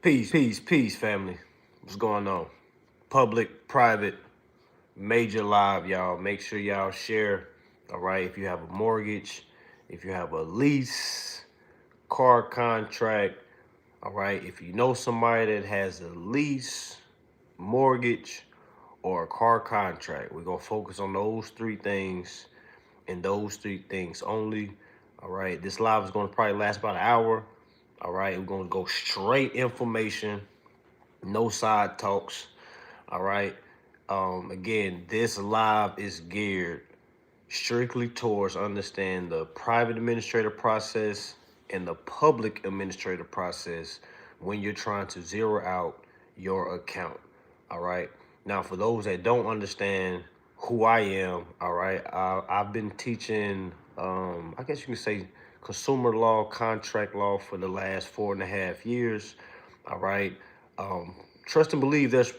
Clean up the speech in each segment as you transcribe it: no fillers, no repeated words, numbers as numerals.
Peace, family. What's going on? Public, private, major live, y'all. Make sure y'all share. All right. If you have a mortgage, if you have a lease, car contract, all right. If you know somebody that has a lease, mortgage, or a car contract, we're going to focus on those three things and those three things only. All right. This live is going to probably last about an hour. All right. We're going to go straight information, no side talks. All right. Again, this live is geared strictly towards understand the private administrative process and the public administrative process when you're trying to zero out your account. All right. Now, for those that don't understand who I am, all right, I've been teaching, I guess you can say, consumer law, contract law for the last 4.5 years. All right. Trust and believe there's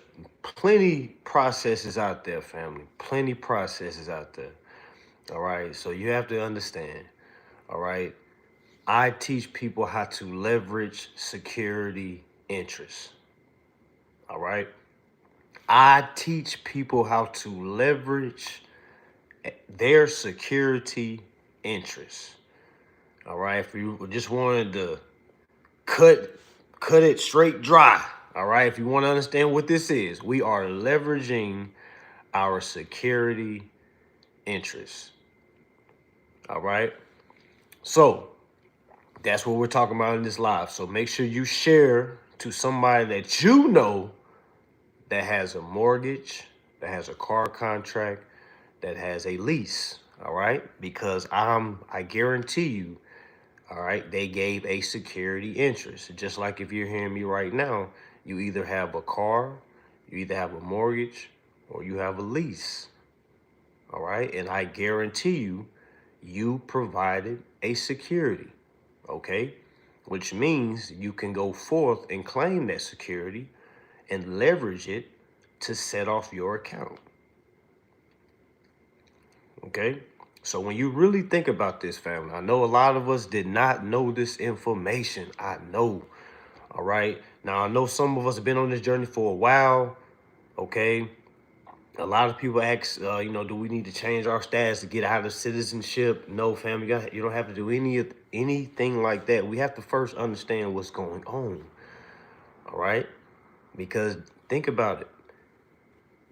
plenty processes out there, family. Plenty processes out there. All right. So you have to understand. All right. I teach people how to leverage security interests. All right. I teach people how to leverage their security interests. All right. If you just wanted to cut it straight dry. All right. If you want to understand what this is, we are leveraging our security interests. All right. So that's what we're talking about in this live. So make sure you share to somebody that you know that has a mortgage, that has a car contract, that has a lease. All right. Because I guarantee you, all right, they gave a security interest. Just like if you're hearing me right now, you either have a car, you either have a mortgage, or you have a lease. All right. And I guarantee you, you provided a security. Okay. Which means you can go forth and claim that security and leverage it to set off your account. Okay. So when you really think about this, family, I know a lot of us did not know this information. I know. All right. Now, I know some of us have been on this journey for a while. Okay. A lot of people ask, do we need to change our status to get out of citizenship? No, family, you don't have to do anything like that. We have to first understand what's going on. All right. Because think about it.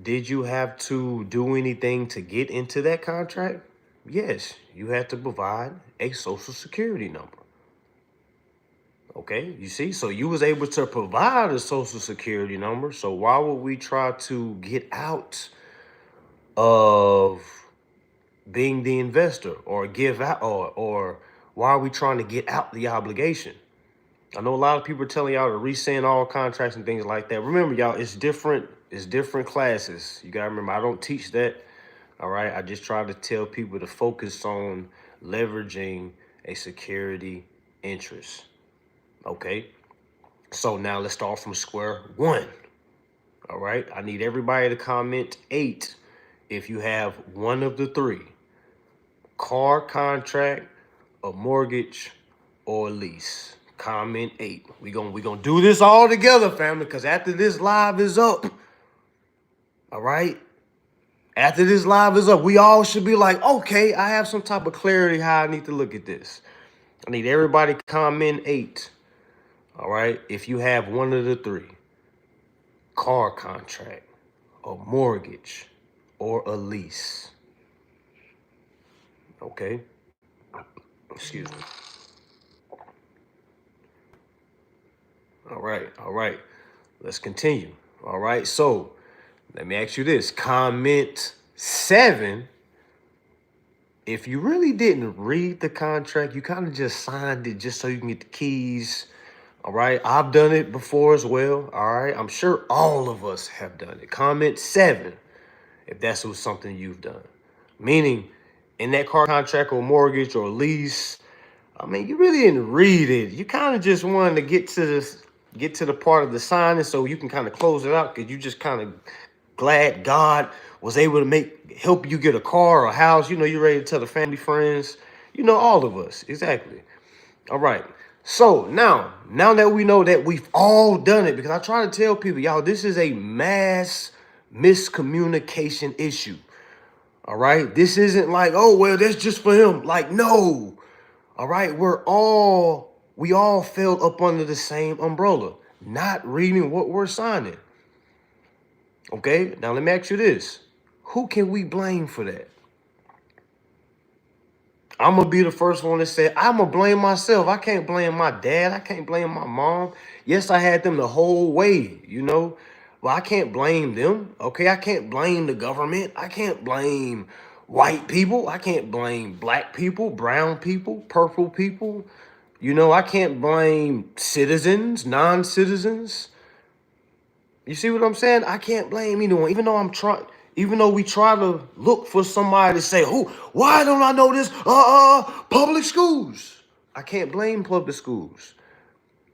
Did you have to do anything to get into that contract? Yes, you had to provide a social security number. Okay, you see, so you was able to provide a social security number. So why would we try to get out of being the investor or give out or why are we trying to get out the obligation? I know a lot of people are telling y'all to rescind all contracts and things like that. Remember, y'all, it's different classes. You gotta remember, I don't teach that. All right. I just try to tell people to focus on leveraging a security interest. Okay. So now let's start from square one. All right. I need everybody to comment 8 if you have one of the three: car contract, a mortgage, or a lease. Comment 8. We gonna do this all together, family, because after this live is up, all right, after this live is up, we all should be like, okay, I have some type of clarity how I need to look at this. I need everybody comment 8. All right, if you have one of the three: car contract, a mortgage, or a lease. Okay. Excuse me. All right. Let's continue. All right. So let me ask you this. Comment 7. If you really didn't read the contract, you kind of just signed it just so you can get the keys. All right. I've done it before as well. All right. I'm sure all of us have done it. Comment 7 if that's something you've done. Meaning, in that car contract or mortgage or lease, I mean, you really didn't read it. You kind of just wanted to get to the part of the signing so you can kind of close it out because you just kind of glad God was able to help you get a car or a house. You're ready to tell the family, friends, all of us. Exactly. All right. So now that we know that we've all done it, because I try to tell people, y'all, this is a mass miscommunication issue. All right. This isn't like, oh, well, that's just for him. Like, no. All right. We all fell up under the same umbrella, not reading what we're signing. Okay. Now, let me ask you this. Who can we blame for that? I'm going to be the first one to say, I'm going to blame myself. I can't blame my dad. I can't blame my mom. Yes, I had them the whole way, Well, I can't blame them. Okay, I can't blame the government. I can't blame white people. I can't blame black people, brown people, purple people. I can't blame citizens, non-citizens. You see what I'm saying? I can't blame anyone, even though we try to look for somebody to say, why don't I know this? Public schools. I can't blame public schools.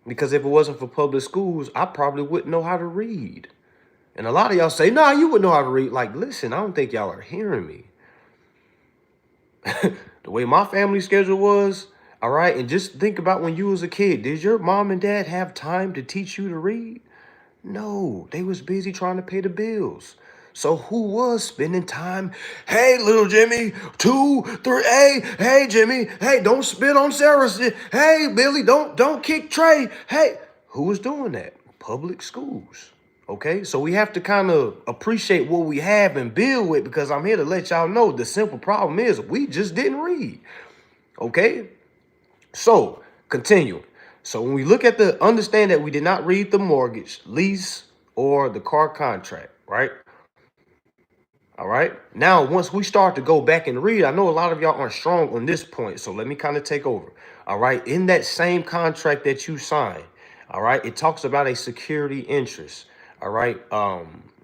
Because if it wasn't for public schools, I probably wouldn't know how to read. And a lot of y'all say, nah, you wouldn't know how to read. Like, listen, I don't think y'all are hearing me. The way my family schedule was, all right, and just think about when you was a kid. Did your mom and dad have time to teach you to read? No, they was busy trying to pay the bills. So who was spending time? Hey, little Jimmy, 2, 3, hey, Jimmy, hey, don't spit on Sarah. Hey, Billy, don't kick Trey. Hey, who was doing that? Public schools. Okay, so we have to kind of appreciate what we have and build with, because I'm here to let y'all know the simple problem is we just didn't read. Okay, so continue. So when we look at understand that we did not read the mortgage, lease, or the car contract, right? All right. Now, once we start to go back and read, I know a lot of y'all aren't strong on this point, so let me kind of take over. All right. In that same contract that you sign, all right, it talks about a security interest. All right.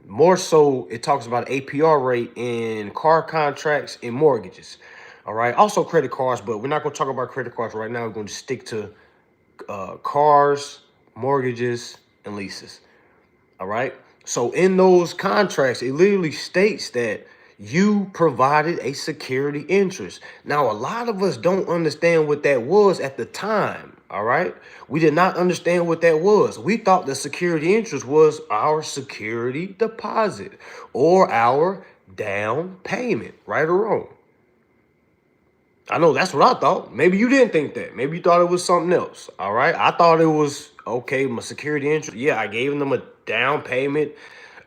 More so, it talks about APR rate in car contracts and mortgages. All right. Also credit cards, but we're not going to talk about credit cards right now. We're going to stick to cars, mortgages, and leases. All right. So in those contracts, it literally states that you provided a security interest. Now, a lot of us don't understand what that was at the time. All right. We did not understand what that was. We thought the security interest was our security deposit or our down payment, right or wrong. I know that's what I thought. Maybe you didn't think that. Maybe you thought it was something else. All right. I thought it was, okay, my security interest. Yeah, I gave them a down payment.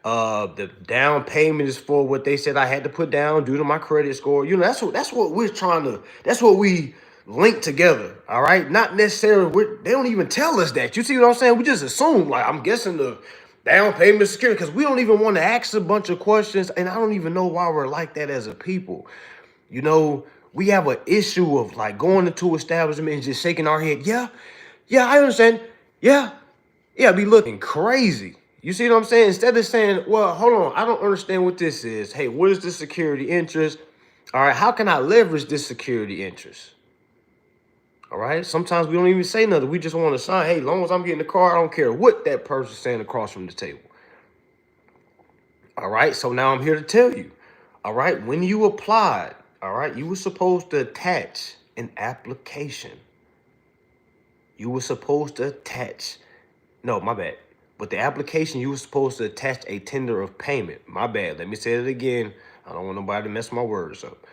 The down payment is for what they said I had to put down due to my credit score. That's what we're trying to, that's what we link together. All right. Not necessarily, they don't even tell us that. You see what I'm saying? We just assume, like, I'm guessing the down payment is security, because we don't even want to ask a bunch of questions. And I don't even know why we're like that as a people. We have an issue of like going into establishment and just shaking our head. Yeah, I understand. Yeah, be looking crazy. You see what I'm saying? Instead of saying, well, hold on, I don't understand what this is. Hey, what is the security interest? All right, how can I leverage this security interest? All right, sometimes we don't even say nothing. We just want to sign. Hey, as long as I'm getting the car, I don't care what that person's saying across from the table. All right, so now I'm here to tell you. All right, when you applied, all right, you were supposed to attach an application. You were supposed to attach, no, my bad. But the application, you were supposed to attach a tender of payment. My bad. Let me say it again. I don't want nobody to mess my words up.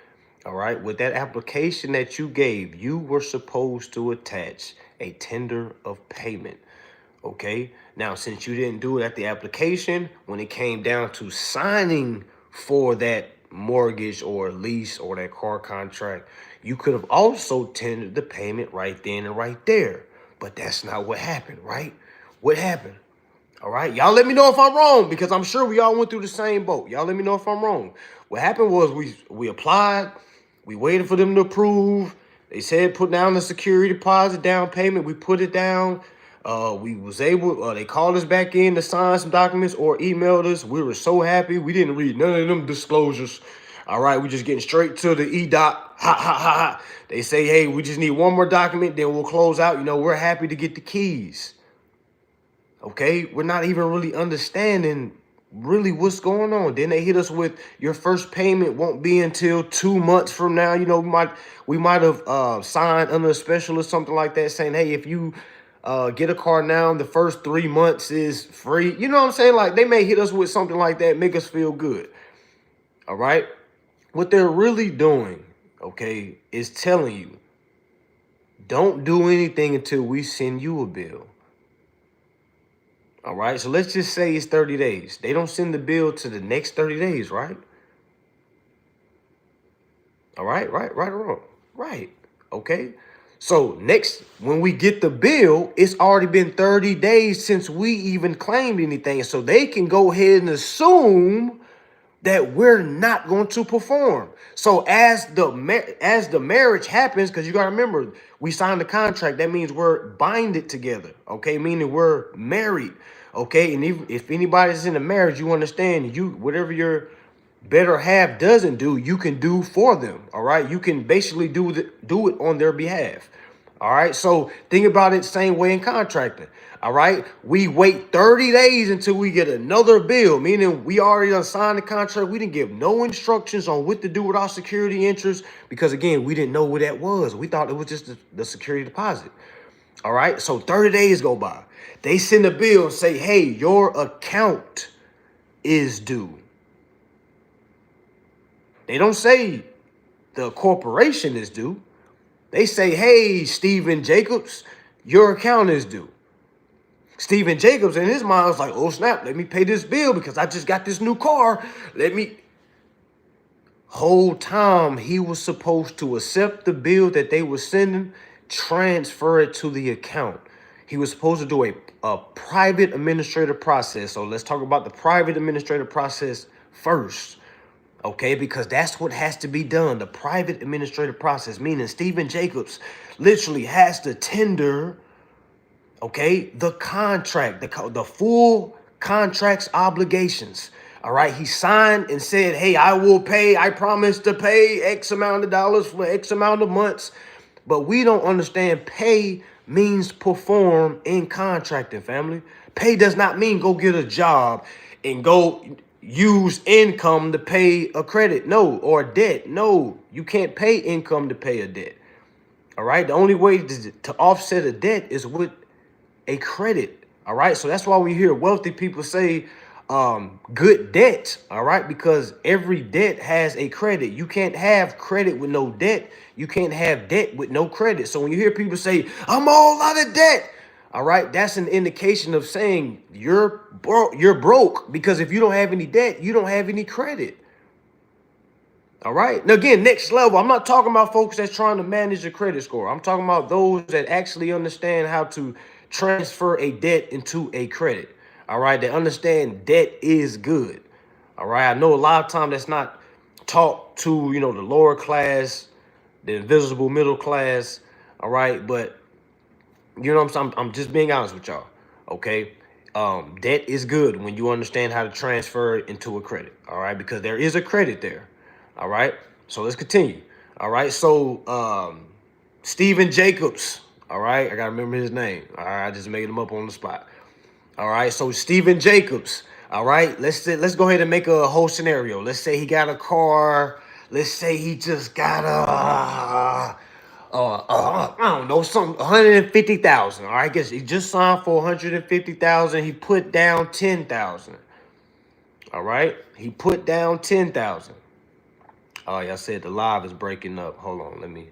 All right. With that application that you gave, you were supposed to attach a tender of payment. Okay. Now, since you didn't do it at the application, when it came down to signing for that mortgage or lease or that car contract, you could have also tendered the payment right then and right there. But that's not what happened, right? What happened? All right, y'all let me know if I'm wrong, because I'm sure we all went through the same boat. Y'all let me know if I'm wrong. What happened was we applied, we waited for them to approve. They said put down the security deposit, down payment. We put it down. They called us back in to sign some documents or emailed us. We were so happy. We didn't read none of them disclosures. All right, we just getting straight to the e-doc. Ha. They say, hey, we just need one more document, then we'll close out. We're happy to get the keys. Okay, we're not even really understanding really what's going on. Then they hit us with your first payment won't be until 2 months from now. You know, we might have signed under a special or something like that, saying, hey, if you get a car now, the first 3 months is free. You know what I'm saying? Like, they may hit us with something like that, make us feel good. All right. What they're really doing, okay, is telling you, don't do anything until we send you a bill. All right. So let's just say it's 30 days. They don't send the bill to the next 30 days, right? All right, right or wrong? Right. Okay. So next, when we get the bill, it's already been 30 days since we even claimed anything. So they can go ahead and assume that we're not going to perform. So as the marriage happens, because you got to remember, we signed the contract. That means we're binded together. Okay, meaning we're married. Okay, and if anybody's in a marriage, you understand, you whatever your better half doesn't do, you can do for them. All right, you can basically do it on their behalf. All right, so think about it same way in contracting. All right, we wait 30 days until we get another bill, meaning we already done signed the contract. We didn't give no instructions on what to do with our security interest because, again, we didn't know what that was. We thought it was just the security deposit. All right, so 30 days go by. They send a bill and say, hey, your account is due. They don't say the corporation is due. They say, hey, Stephen Jacobs, your account is due. Stephen Jacobs in his mind was like, oh, snap, let me pay this bill because I just got this new car. Whole time he was supposed to accept the bill that they were sending, transfer it to the account. He was supposed to do a private administrative process. So let's talk about the private administrative process first. Okay, because that's what has to be done. The private administrative process, meaning Stephen Jacobs literally has to tender, okay, the contract, the full contract's obligations. All right, he signed and said, hey, I promise to pay X amount of dollars for X amount of months. But we don't understand pay means perform in contracting, family. Pay does not mean go get a job and go use income to pay a credit. No, or a debt. No, you can't pay income to pay a debt. All right. The only way to offset a debt is with a credit. All right. So that's why we hear wealthy people say good debt. All right. Because every debt has a credit. You can't have credit with no debt. You can't have debt with no credit. So when you hear people say, I'm all out of debt, all right, that's an indication of saying you're broke, because if you don't have any debt, you don't have any credit. All right. Now, again, next level, I'm not talking about folks that's trying to manage a credit score. I'm talking about those that actually understand how to transfer a debt into a credit. All right. They understand debt is good. All right. I know a lot of time that's not taught to, the lower class, the invisible middle class. All right. But you know what I'm saying? I'm just being honest with y'all. Okay. Debt is good when you understand how to transfer it into a credit. All right. Because there is a credit there. All right. So let's continue. All right. So Stephen Jacobs. All right. I got to remember his name. All right. I just made him up on the spot. All right. So Stephen Jacobs. All right. Let's go ahead and make a whole scenario. Let's say he got a car. Let's say he just got I don't know, some 150,000. All right, I guess he just signed for 150,000. He put down 10,000. All right, he put down 10,000. Oh, y'all said the live is breaking up. Hold on, let me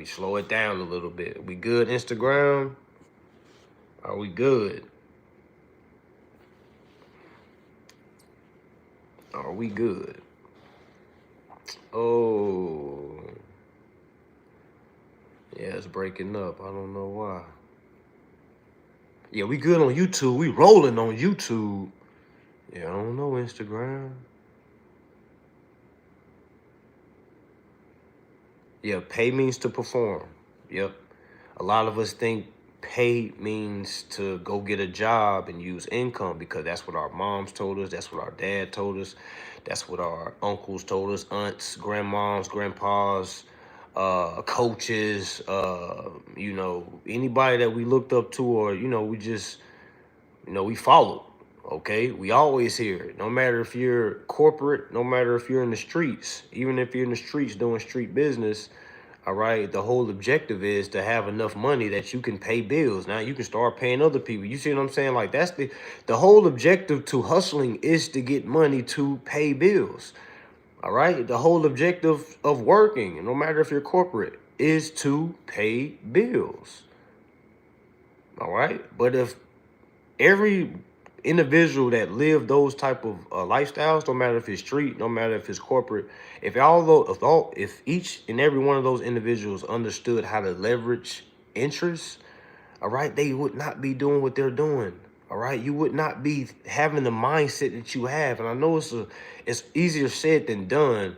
slow it down a little bit. We good, Instagram? Are we good? Are we good? Oh. Yeah, it's breaking up. I don't know why. Yeah, we good on YouTube. We rolling on YouTube. Yeah, I don't know, Instagram. Yeah, pay means to perform. Yep. A lot of us think pay means to go get a job and use income because that's what our moms told us. That's what our dad told us. That's what our uncles told us, aunts, grandmoms, grandpas, coaches, anybody that we looked up to, or, we just, we followed. Okay, we always hear it. No matter if you're corporate, no matter if you're in the streets, even if you're in the streets doing street business, all right, the whole objective is to have enough money that you can pay bills. Now you can start paying other people. You see what I'm saying? Like that's the whole objective to hustling is to get money to pay bills. All right, the whole objective of working, no matter if you're corporate, is to pay bills. All right, but if every individual that live those type of lifestyles, no matter if it's street, no matter if it's corporate, if each and every one of those individuals understood how to leverage interest, all right, they would not be doing what they're doing. All right, you would not be having the mindset that you have. And I know it's easier said than done.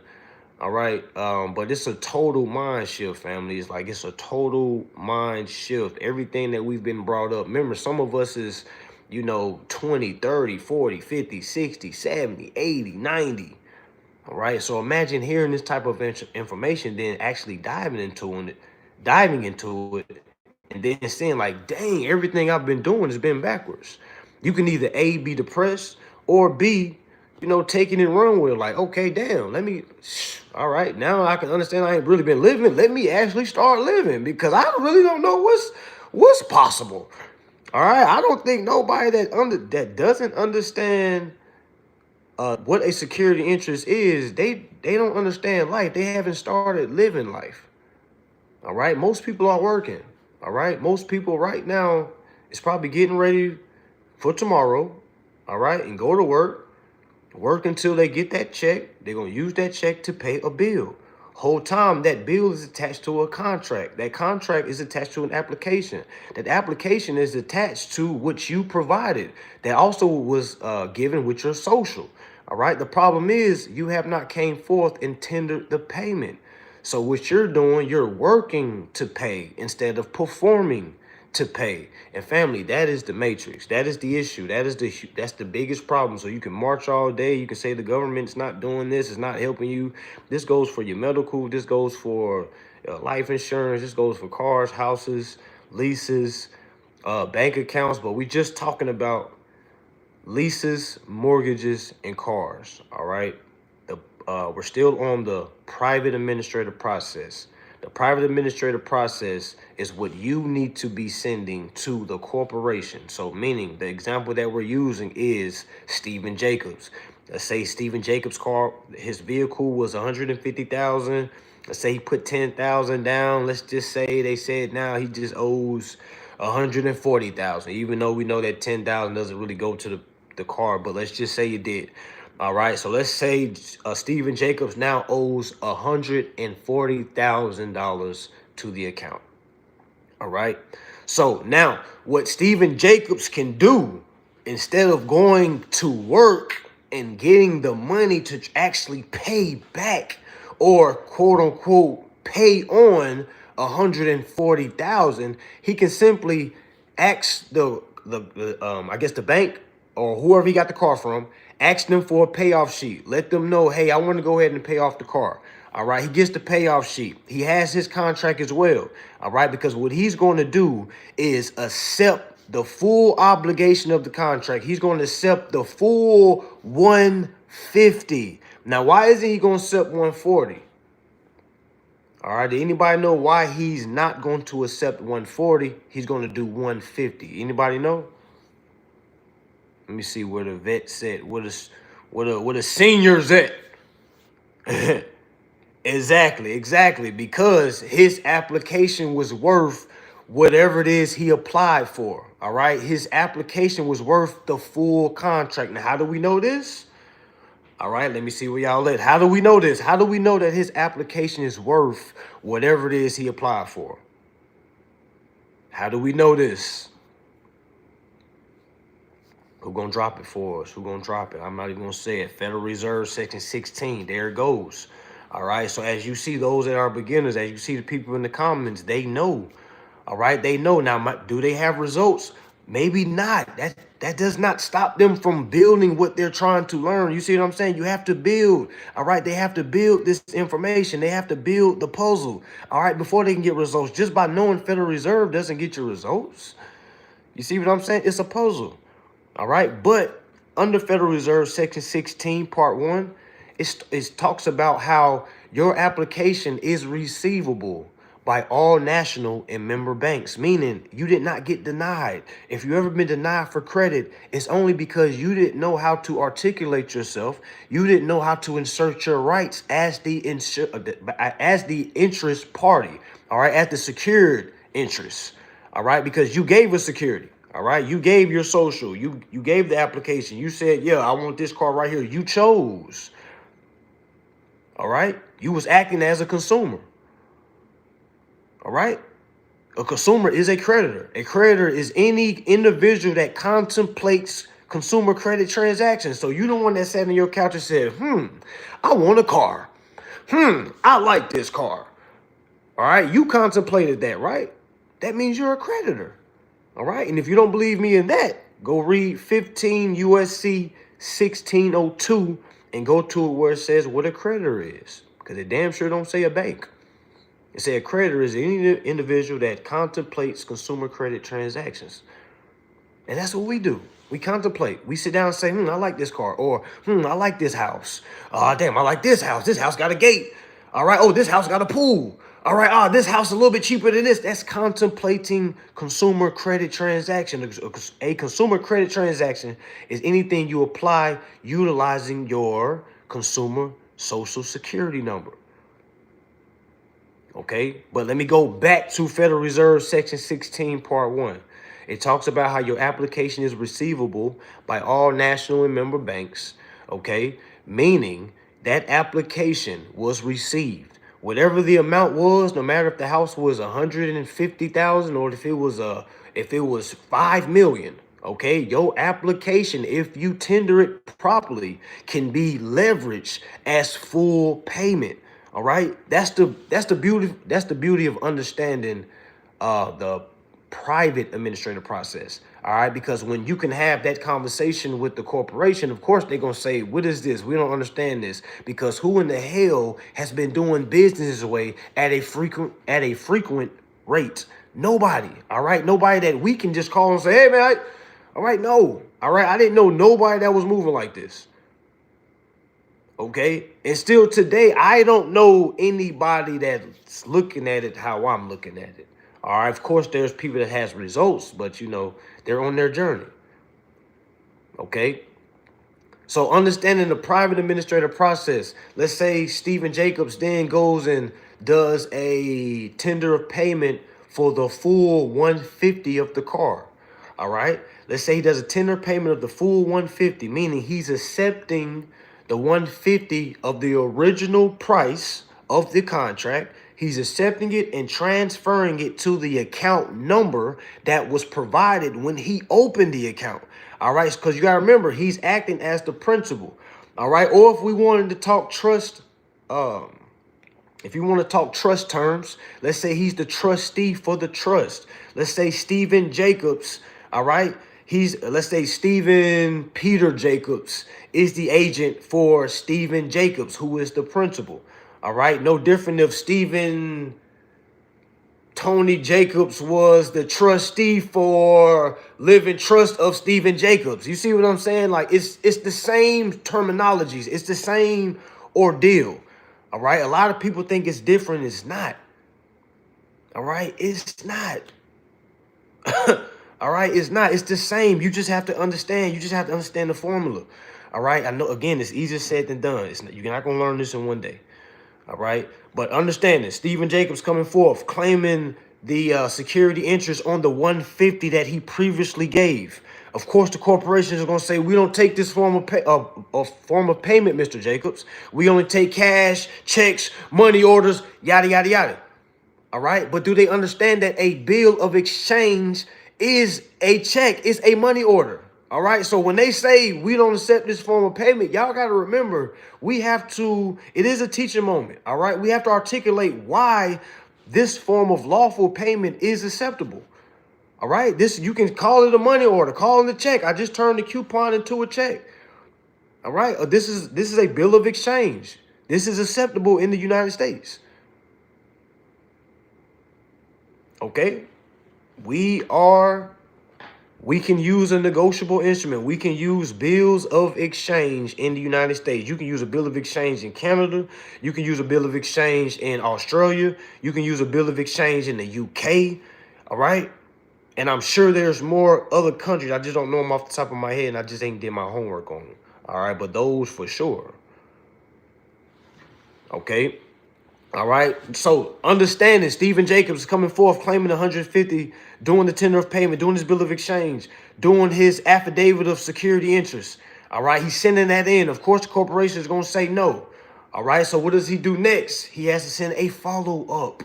All right, but it's a total mind shift, family. It's like it's a total mind shift. Everything that we've been brought up. Remember, some of us is, 20, 30, 40, 50, 60, 70, 80, 90. All right, so imagine hearing this type of information, then actually diving into it, and then saying like, dang, everything I've been doing has been backwards. You can either A, be depressed, or B, taking it wrong with it. Like, okay, damn, all right, now I can understand I ain't really been living. Let me actually start living because I really don't know what's possible. All right, I don't think nobody that doesn't understand what a security interest is, they don't understand life. They haven't started living life. All right, most people are working. All right, most people right now is probably getting ready for tomorrow. All right, and go to work until they get that check. They're gonna use that check to pay a bill. Whole time that bill is attached to a contract. That contract is attached to an application. That application is attached to what you provided. That also was given with your social. All right. The problem is you have not came forth and tendered the payment. So what you're doing, you're working to pay instead of performing to pay. And family, that is the matrix. That is the issue. That's the biggest problem. So you can march all day. You can say the government's not doing this, it's not helping you. This goes for your medical. This goes for life insurance. This goes for cars, houses, leases, bank accounts. But we just talking about leases, mortgages, and cars. All right. We're still on the private administrative process. The private administrative process is what you need to be sending to the corporation. So meaning the example that we're using is Stephen Jacobs. Let's say Stephen Jacobs' car, his vehicle was 150,000. Let's say he put 10,000 down. Let's just say they said now he just owes 140,000, even though we know that 10,000 doesn't really go to the car, but let's just say you did. All right, so let's say Stephen Jacobs now owes $140,000 to the account. All right, so now what Stephen Jacobs can do, instead of going to work and getting the money to actually pay back or quote unquote pay on 140,000, he can simply ask the bank or whoever he got the car from, ask them for a payoff sheet. Let them know, hey, I want to go ahead and pay off the car. All right, he gets the payoff sheet. He has his contract as well. All right, because what he's going to do is accept the full obligation of the contract. He's going to accept the full 150. Now, why isn't he going to accept 140? All right, did anybody know why he's not going to accept 140? He's going to do 150. Anybody know? Let me see where the vet said. Where the seniors at? Exactly. Because his application was worth whatever it is he applied for. All right, his application was worth the full contract. Now, how do we know this? All right, let me see where y'all at. How do we know this? How do we know that his application is worth whatever it is he applied for? How do we know this? Who gonna drop it for us? Who gonna drop it? I'm not even gonna say it. Federal Reserve Section 16. There it goes. All right. So as you see those that are beginners, as you see the people in the comments, they know. All right. They know. Now, do they have results? Maybe not. That does not stop them from building what they're trying to learn. You see what I'm saying? You have to build. All right. They have to build this information. They have to build the puzzle. All right. Before they can get results. Just by knowing Federal Reserve doesn't get you results. You see what I'm saying? It's a puzzle. All right. But under Federal Reserve Section 16, Part 1, it talks about how your application is receivable by all national and member banks, meaning you did not get denied. If you ever been denied for credit, it's only because you didn't know how to articulate yourself. You didn't know how to insert your rights as the interest party, all right, as the secured interest, all right, because you gave us security. All right, you gave your social, you gave the application, you said, yeah, I want this car right here. You chose. All right, you was acting as a consumer. All right, a consumer is a creditor. A creditor is any individual that contemplates consumer credit transactions. So you the one that sat on your couch and said, I want a car. I like this car. All right, you contemplated that, right? That means you're a creditor. All right, and if you don't believe me in that, go read 15 USC 1602 and go to it where it says what a creditor is, because it damn sure don't say a bank. It says a creditor is any individual that contemplates consumer credit transactions. And that's what we do. We contemplate. We sit down and say, I like this car, or I like this house. Damn, I like this house. This house got a gate. All right, oh, this house got a pool. All right, this house is a little bit cheaper than this. That's contemplating consumer credit transaction. A consumer credit transaction is anything you apply utilizing your consumer social security number. Okay, but let me go back to Federal Reserve Section 16, Part 1. It talks about how your application is receivable by all national and member banks, okay? Meaning that application was received. Whatever the amount was, no matter if the house was 150,000 or if it was 5 million, okay? Your application, if you tender it properly, can be leveraged as full payment. All right, that's the beauty of understanding the private administrative process. All right, because when you can have that conversation with the corporation, of course they're gonna say, "What is this? We don't understand this." Because who in the hell has been doing business this way at a frequent rate? Nobody. All right, nobody that we can just call and say, "Hey man, all right, no, all right, I didn't know nobody that was moving like this." Okay, and still today, I don't know anybody that's looking at it how I'm looking at it. All right, of course, there's people that has results, but they're on their journey. Okay, so understanding the private administrative process. Let's say Stephen Jacobs then goes and does a tender of payment for the full 150 of the car. All right, let's say he does a tender payment of the full 150, meaning he's accepting the 150 of the original price of the contract. He's accepting it and transferring it to the account number that was provided when he opened the account. All right, because you got to remember, he's acting as the principal. All right, or if we wanted to talk trust, if you want to talk trust terms, let's say he's the trustee for the trust. Let's say Stephen Jacobs, all right, let's say Stephen Peter Jacobs is the agent for Stephen Jacobs, who is the principal. All right, no different if Stephen Tony Jacobs was the trustee for Living Trust of Stephen Jacobs. You see what I'm saying? Like it's the same terminologies. It's the same ordeal. All right, a lot of people think it's different. It's not. All right, it's not. All right, it's not. It's the same. You just have to understand. You just have to understand the formula. All right, I know, again, it's easier said than done. You're not going to learn this in one day. All right, but understand this. Stephen Jacobs coming forth, claiming the security interest on the 150 that he previously gave. Of course, the corporations are going to say, we don't take this form of payment, Mr. Jacobs. We only take cash, checks, money orders, yada, yada, yada. All right, but do they understand that a bill of exchange is a check, is a money order? All right, so when they say we don't accept this form of payment, y'all got to remember, it is a teaching moment. All right, we have to articulate why this form of lawful payment is acceptable. All right, you can call it a money order, call it a check. I just turned the coupon into a check. All right, this is a bill of exchange. This is acceptable in the United States. Okay, we are We can use a negotiable instrument. We can use bills of exchange in the United States. You can use a bill of exchange in Canada. You can use a bill of exchange in Australia. You can use a bill of exchange in the UK. All right. And I'm sure there's more other countries. I just don't know them off the top of my head, and I just ain't did my homework on them. All right. But those for sure. Okay. All right. So understanding Stephen Jacobs coming forth claiming 150, doing the tender of payment, doing his bill of exchange, doing his affidavit of security interest. All right. He's sending that in. Of course, the corporation is going to say no. All right. So what does he do next? He has to send a follow up.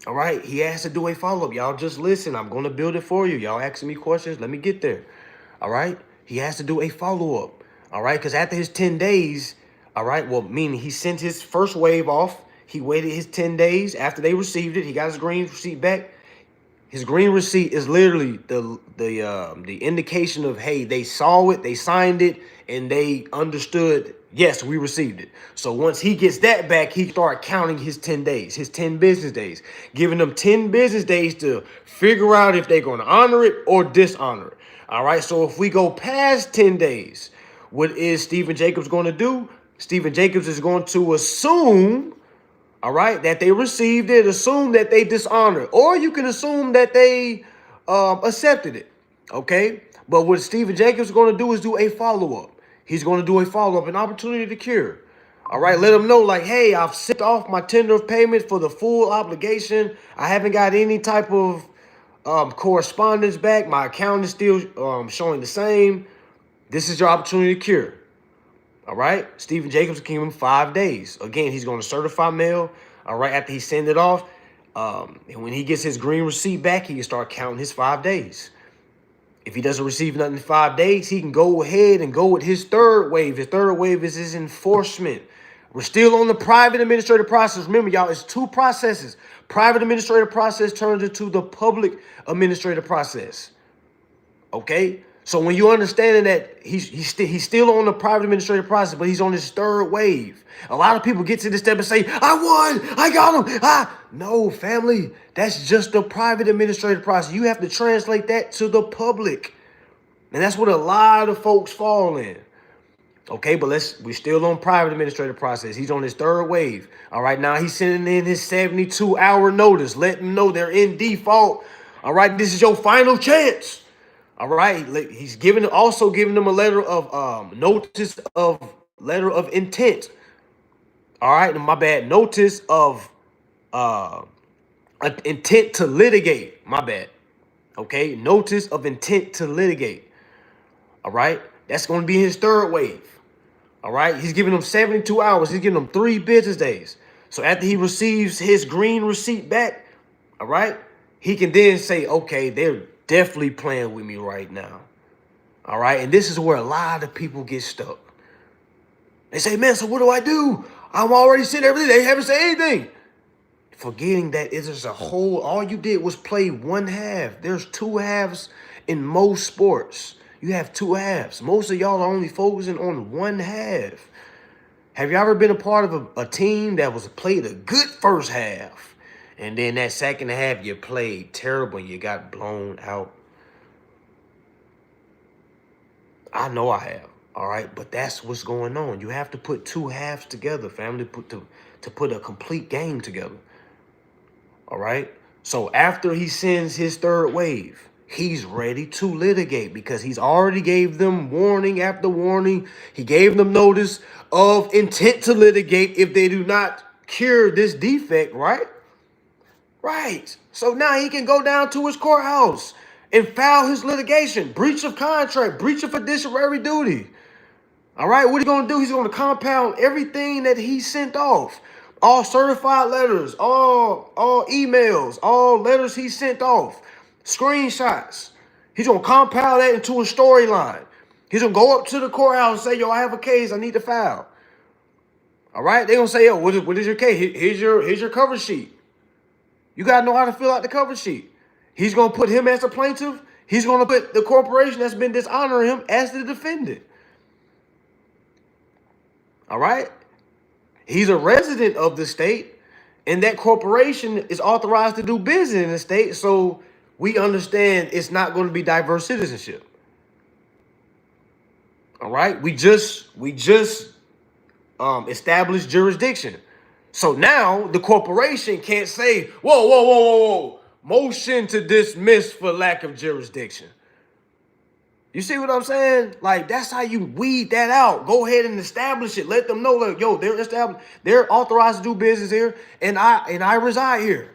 All right. He has to do a follow up. Y'all just listen. I'm going to build it for you. Y'all asking me questions. Let me get there. All right. He has to do a follow up. All right. Because after his 10 days, all right, well, meaning he sent his first wave off. He waited his 10 days. After they received it, he got his green receipt back. His green receipt is literally the indication of, hey, they saw it, they signed it, and they understood, yes, we received it. So once he gets that back, he start counting his 10 days, his 10 business days, giving them 10 business days to figure out if they're going to honor it or dishonor it. All right, so if we go past 10 days, what is Stephen Jacobs going to do? Stephen Jacobs is going to assume, all right, that they received it, assume that they dishonored, or you can assume that they accepted it, okay? But what Stephen Jacobs is going to do is do a follow-up. He's going to do a follow-up, an opportunity to cure. All right, let them know, like, hey, I've sent off my tender of payment for the full obligation. I haven't got any type of correspondence back. My account is still showing the same. This is your opportunity to cure. All right. Stephen Jacobs will give him 5 days. Again, he's going to certify mail. All right. After he send it off. And when he gets his green receipt back, he can start counting his 5 days. If he doesn't receive nothing in 5 days, he can go ahead and go with his third wave. His third wave is his enforcement. We're still on the private administrative process. Remember, y'all, it's 2 processes. Private administrative process turns into the public administrative process. Okay. So when you understand that he's still on the private administrative process, but he's on his third wave. A lot of people get to this step and say, I won, I got him. No, family, that's just the private administrative process. You have to translate that to the public. And that's what a lot of folks fall in. Okay, but we're still on private administrative process. He's on his third wave. All right, now he's sending in his 72-hour notice, letting them know they're in default. All right, this is your final chance. All right, he's also giving them a letter of letter of intent. All right, my bad, notice of intent to litigate. My bad. Okay, notice of intent to litigate. All right, that's going to be his third wave. All right, he's giving them 72 hours. He's giving them 3 business days. So after he receives his green receipt back, all right, he can then say, okay, they're definitely playing with me right now. All right. And this is where a lot of people get stuck. They say, man, so what do I do? I'm already sitting everything. They haven't said anything. Forgetting that it's just a whole, all you did was play 1 half. There's 2 halves in most sports. You have 2 halves. Most of y'all are only focusing on 1 half. Have you ever been a part of a team that was played a good first half? And then that second half, you played terrible and you got blown out. I know I have. All right. But that's what's going on. You have to put 2 halves together, family, to put a complete game together. All right. So after he sends his third wave, he's ready to litigate because he's already gave them warning after warning. He gave them notice of intent to litigate if they do not cure this defect, right? Right. So now he can go down to his courthouse and file his litigation. Breach of contract, breach of fiduciary duty. All right. What are you going to do? He's going to compound everything that he sent off. All certified letters, all emails, all letters he sent off, screenshots. He's going to compile that into a storyline. He's going to go up to the courthouse and say, yo, I have a case I need to file. All right. They're going to say, yo, what is your case? Here's your cover sheet. You got to know how to fill out the cover sheet. He's going to put him as a plaintiff. He's going to put the corporation that's been dishonoring him as the defendant. All right. He's a resident of the state, and that corporation is authorized to do business in the state. So we understand it's not going to be diverse citizenship. All right. We just established jurisdiction. So now the corporation can't say, whoa, whoa, whoa, whoa, whoa, motion to dismiss for lack of jurisdiction. You see what I'm saying? Like, that's how you weed that out. Go ahead and establish it. Let them know, like, yo, they're established, they're authorized to do business here, and I reside here.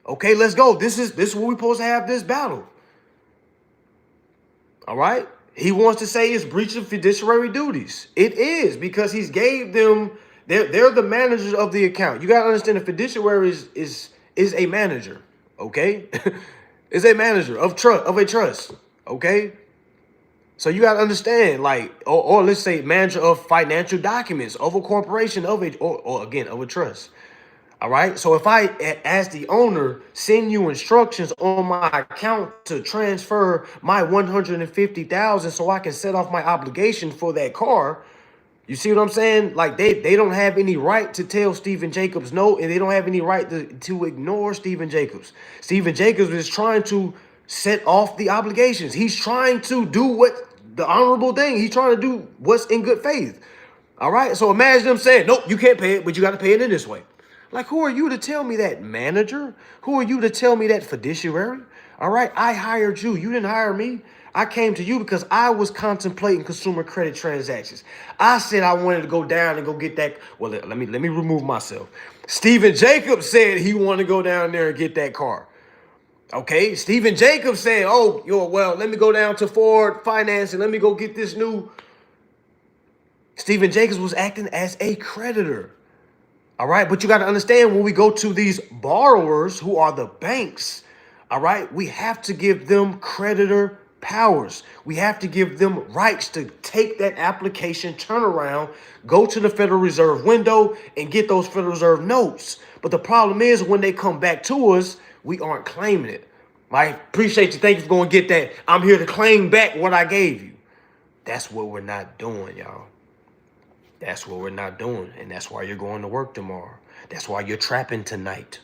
Okay, let's go. This is where we're supposed to have this battle. All right. He wants to say it's breach of fiduciary duties. It is, because he's gave them. They're the managers of the account. You gotta understand, the fiduciary is a manager. Okay, is a manager of a trust. Okay, so you gotta understand, like, or let's say manager of financial documents of a corporation, or again of a trust. All right. So if I, as the owner, send you instructions on my account to transfer my 150,000 so I can set off my obligation for that car, you see what I'm saying? Like, they don't have any right to tell Stephen Jacobs no, and they don't have any right to ignore Stephen Jacobs. Stephen Jacobs is trying to set off the obligations. He's trying to do what the honorable thing. He's trying to do what's in good faith. All right. So imagine them saying, nope, you can't pay it, but you got to pay it in this way. Like, who are you to tell me that, manager? Who are you to tell me that, fiduciary? All right, I hired you. You didn't hire me. I came to you because I was contemplating consumer credit transactions. I said I wanted to go down and go get that. Well, let me remove myself. Stephen Jacobs said he wanted to go down there and get that car. Okay, Stephen Jacobs said, oh, well, let me go down to Ford Finance and let me go get this new. Stephen Jacobs was acting as a creditor. All right, but you got to understand, when we go to these borrowers who are the banks, all right, we have to give them creditor powers. We have to give them rights to take that application, turn around, go to the Federal Reserve window and get those Federal Reserve notes. But the problem is, when they come back to us, we aren't claiming it. I appreciate you. Thank you for going to get that. I'm here to claim back what I gave you. That's what we're not doing, y'all. That's what we're not doing. And that's why you're going to work tomorrow. That's why you're trapping tonight.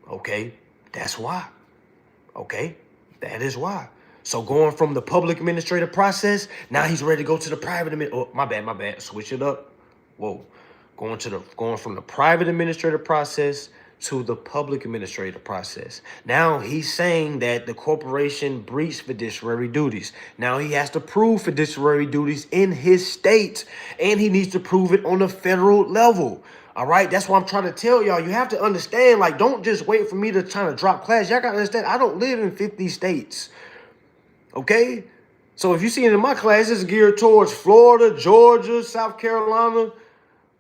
Okay? That's why. Okay? That is why. So going from the public administrative process, now he's ready to go to the private. Oh, my bad. Switch it up. Whoa. Going from the private administrative process to the public administrative process. Now he's saying that the corporation breached fiduciary duties. Now he has to prove fiduciary duties in his state, and he needs to prove it on the federal level. All right, that's what I'm trying to tell y'all. You have to understand, like, don't just wait for me to try to drop class. Y'all gotta understand, I don't live in 50 states. Okay? So if you see it in my class, it's geared towards Florida, Georgia, South Carolina.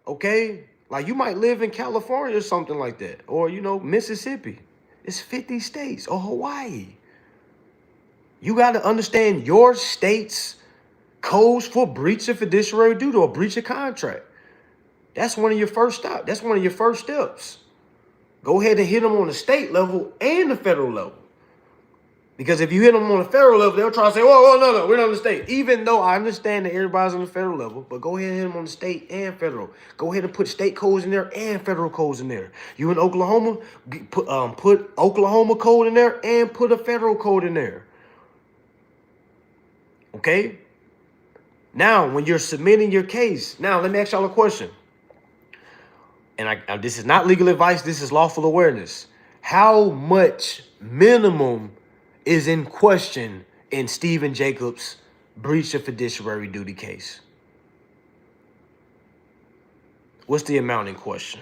Okay? Like, you might live in California or something like that. Or, Mississippi. It's 50 states. Or Hawaii. You got to understand your state's codes for breach of fiduciary duty or breach of contract. That's one of your first stops. That's one of your first steps. Go ahead and hit them on the state level and the federal level. Because if you hit them on the federal level, they'll try to say, whoa, no, we're not on the state. Even though I understand that everybody's on the federal level, but go ahead and hit them on the state and federal. Go ahead and put state codes in there and federal codes in there. You in Oklahoma, put Oklahoma code in there and put a federal code in there. Okay? Now, when you're submitting your case, now let me ask y'all a question. And this is not legal advice, this is lawful awareness. How much minimum is in question in Stephen Jacobs' breach of fiduciary duty case? What's the amount in question?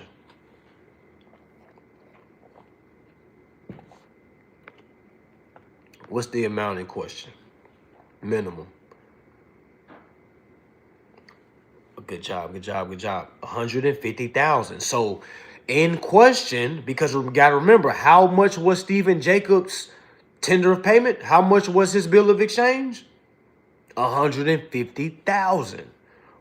What's the amount in question? Minimum. Good job. 150,000. So in question, because we got to remember, how much was Stephen Jacobs' tender of payment? How much was his bill of exchange? 150,000.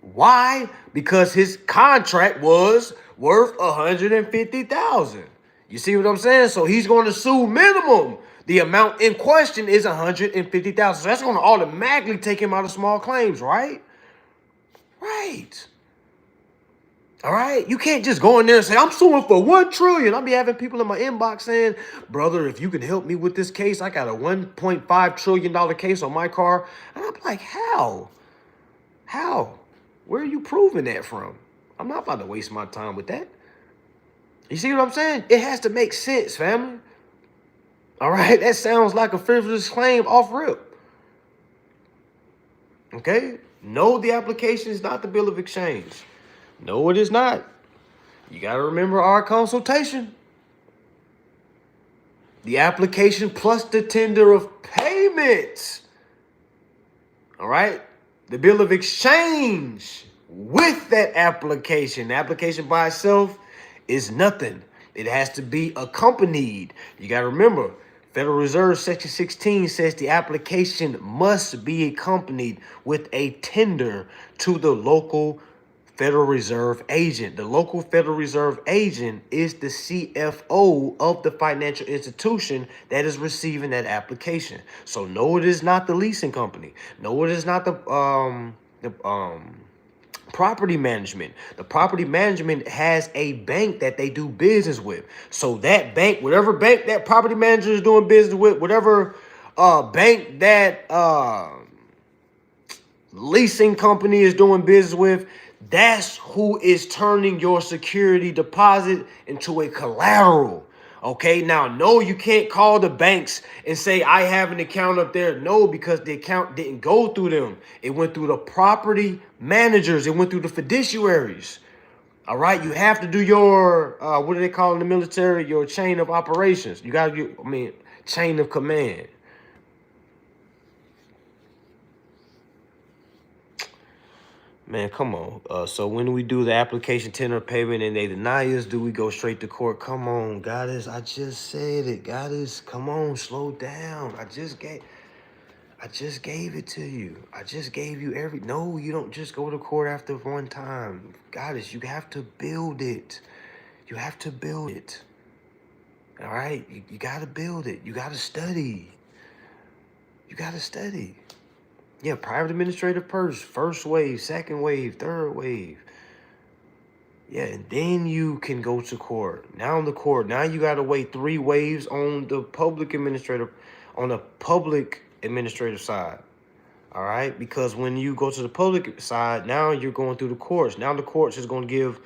Why? Because his contract was worth 150,000. You see what I'm saying? So he's going to sue minimum. The amount in question is 150,000. So that's going to automatically take him out of small claims, right? Right. All right, you can't just go in there and say, I'm suing for 1 trillion. I'll be having people in my inbox saying, brother, if you can help me with this case, I got a $1.5 trillion case on my car. And I'm like, how? How? Where are you proving that from? I'm not about to waste my time with that. You see what I'm saying? It has to make sense, family. All right, that sounds like a frivolous claim off rip. Okay? No, the application is not the bill of exchange. No, it is not. You got to remember our consultation. The application plus the tender of payments. All right? The bill of exchange with that application. The application by itself is nothing. It has to be accompanied. You got to remember, Federal Reserve Section 16 says the application must be accompanied with a tender to the local Federal Reserve agent. The local Federal Reserve agent is the CFO of the financial institution that is receiving that application. So no, it is not the leasing company. No, it is not the property management. The property management has a bank that they do business with. So that bank, whatever bank that property manager is doing business with, whatever bank that leasing company is doing business with, that's who is turning your security deposit into a collateral. Okay, now, no, you can't call the banks and say, I have an account up there. No, because the account didn't go through them. It went through the property managers. It went through the fiduciaries. All right, you have to do your, what do they call in the military? Your chain of operations. You got to, chain of command. Man, come on. So when we do the application tender payment and they deny us, do we go straight to court? Come on, goddess. I just said it, goddess. Come on, slow down. I just gave it to you. I just gave you no, you don't just go to court after one time. Goddess, you have to build it. You have to build it. All right? You got to build it. You got to study. You got to study. Yeah, private administrative purse, first wave, second wave, third wave. Yeah, and then you can go to court. Now in the court, now you got to wait 3 waves on the public administrative side. All right, because when you go to the public side, now you're going through the courts. Now the courts is going to give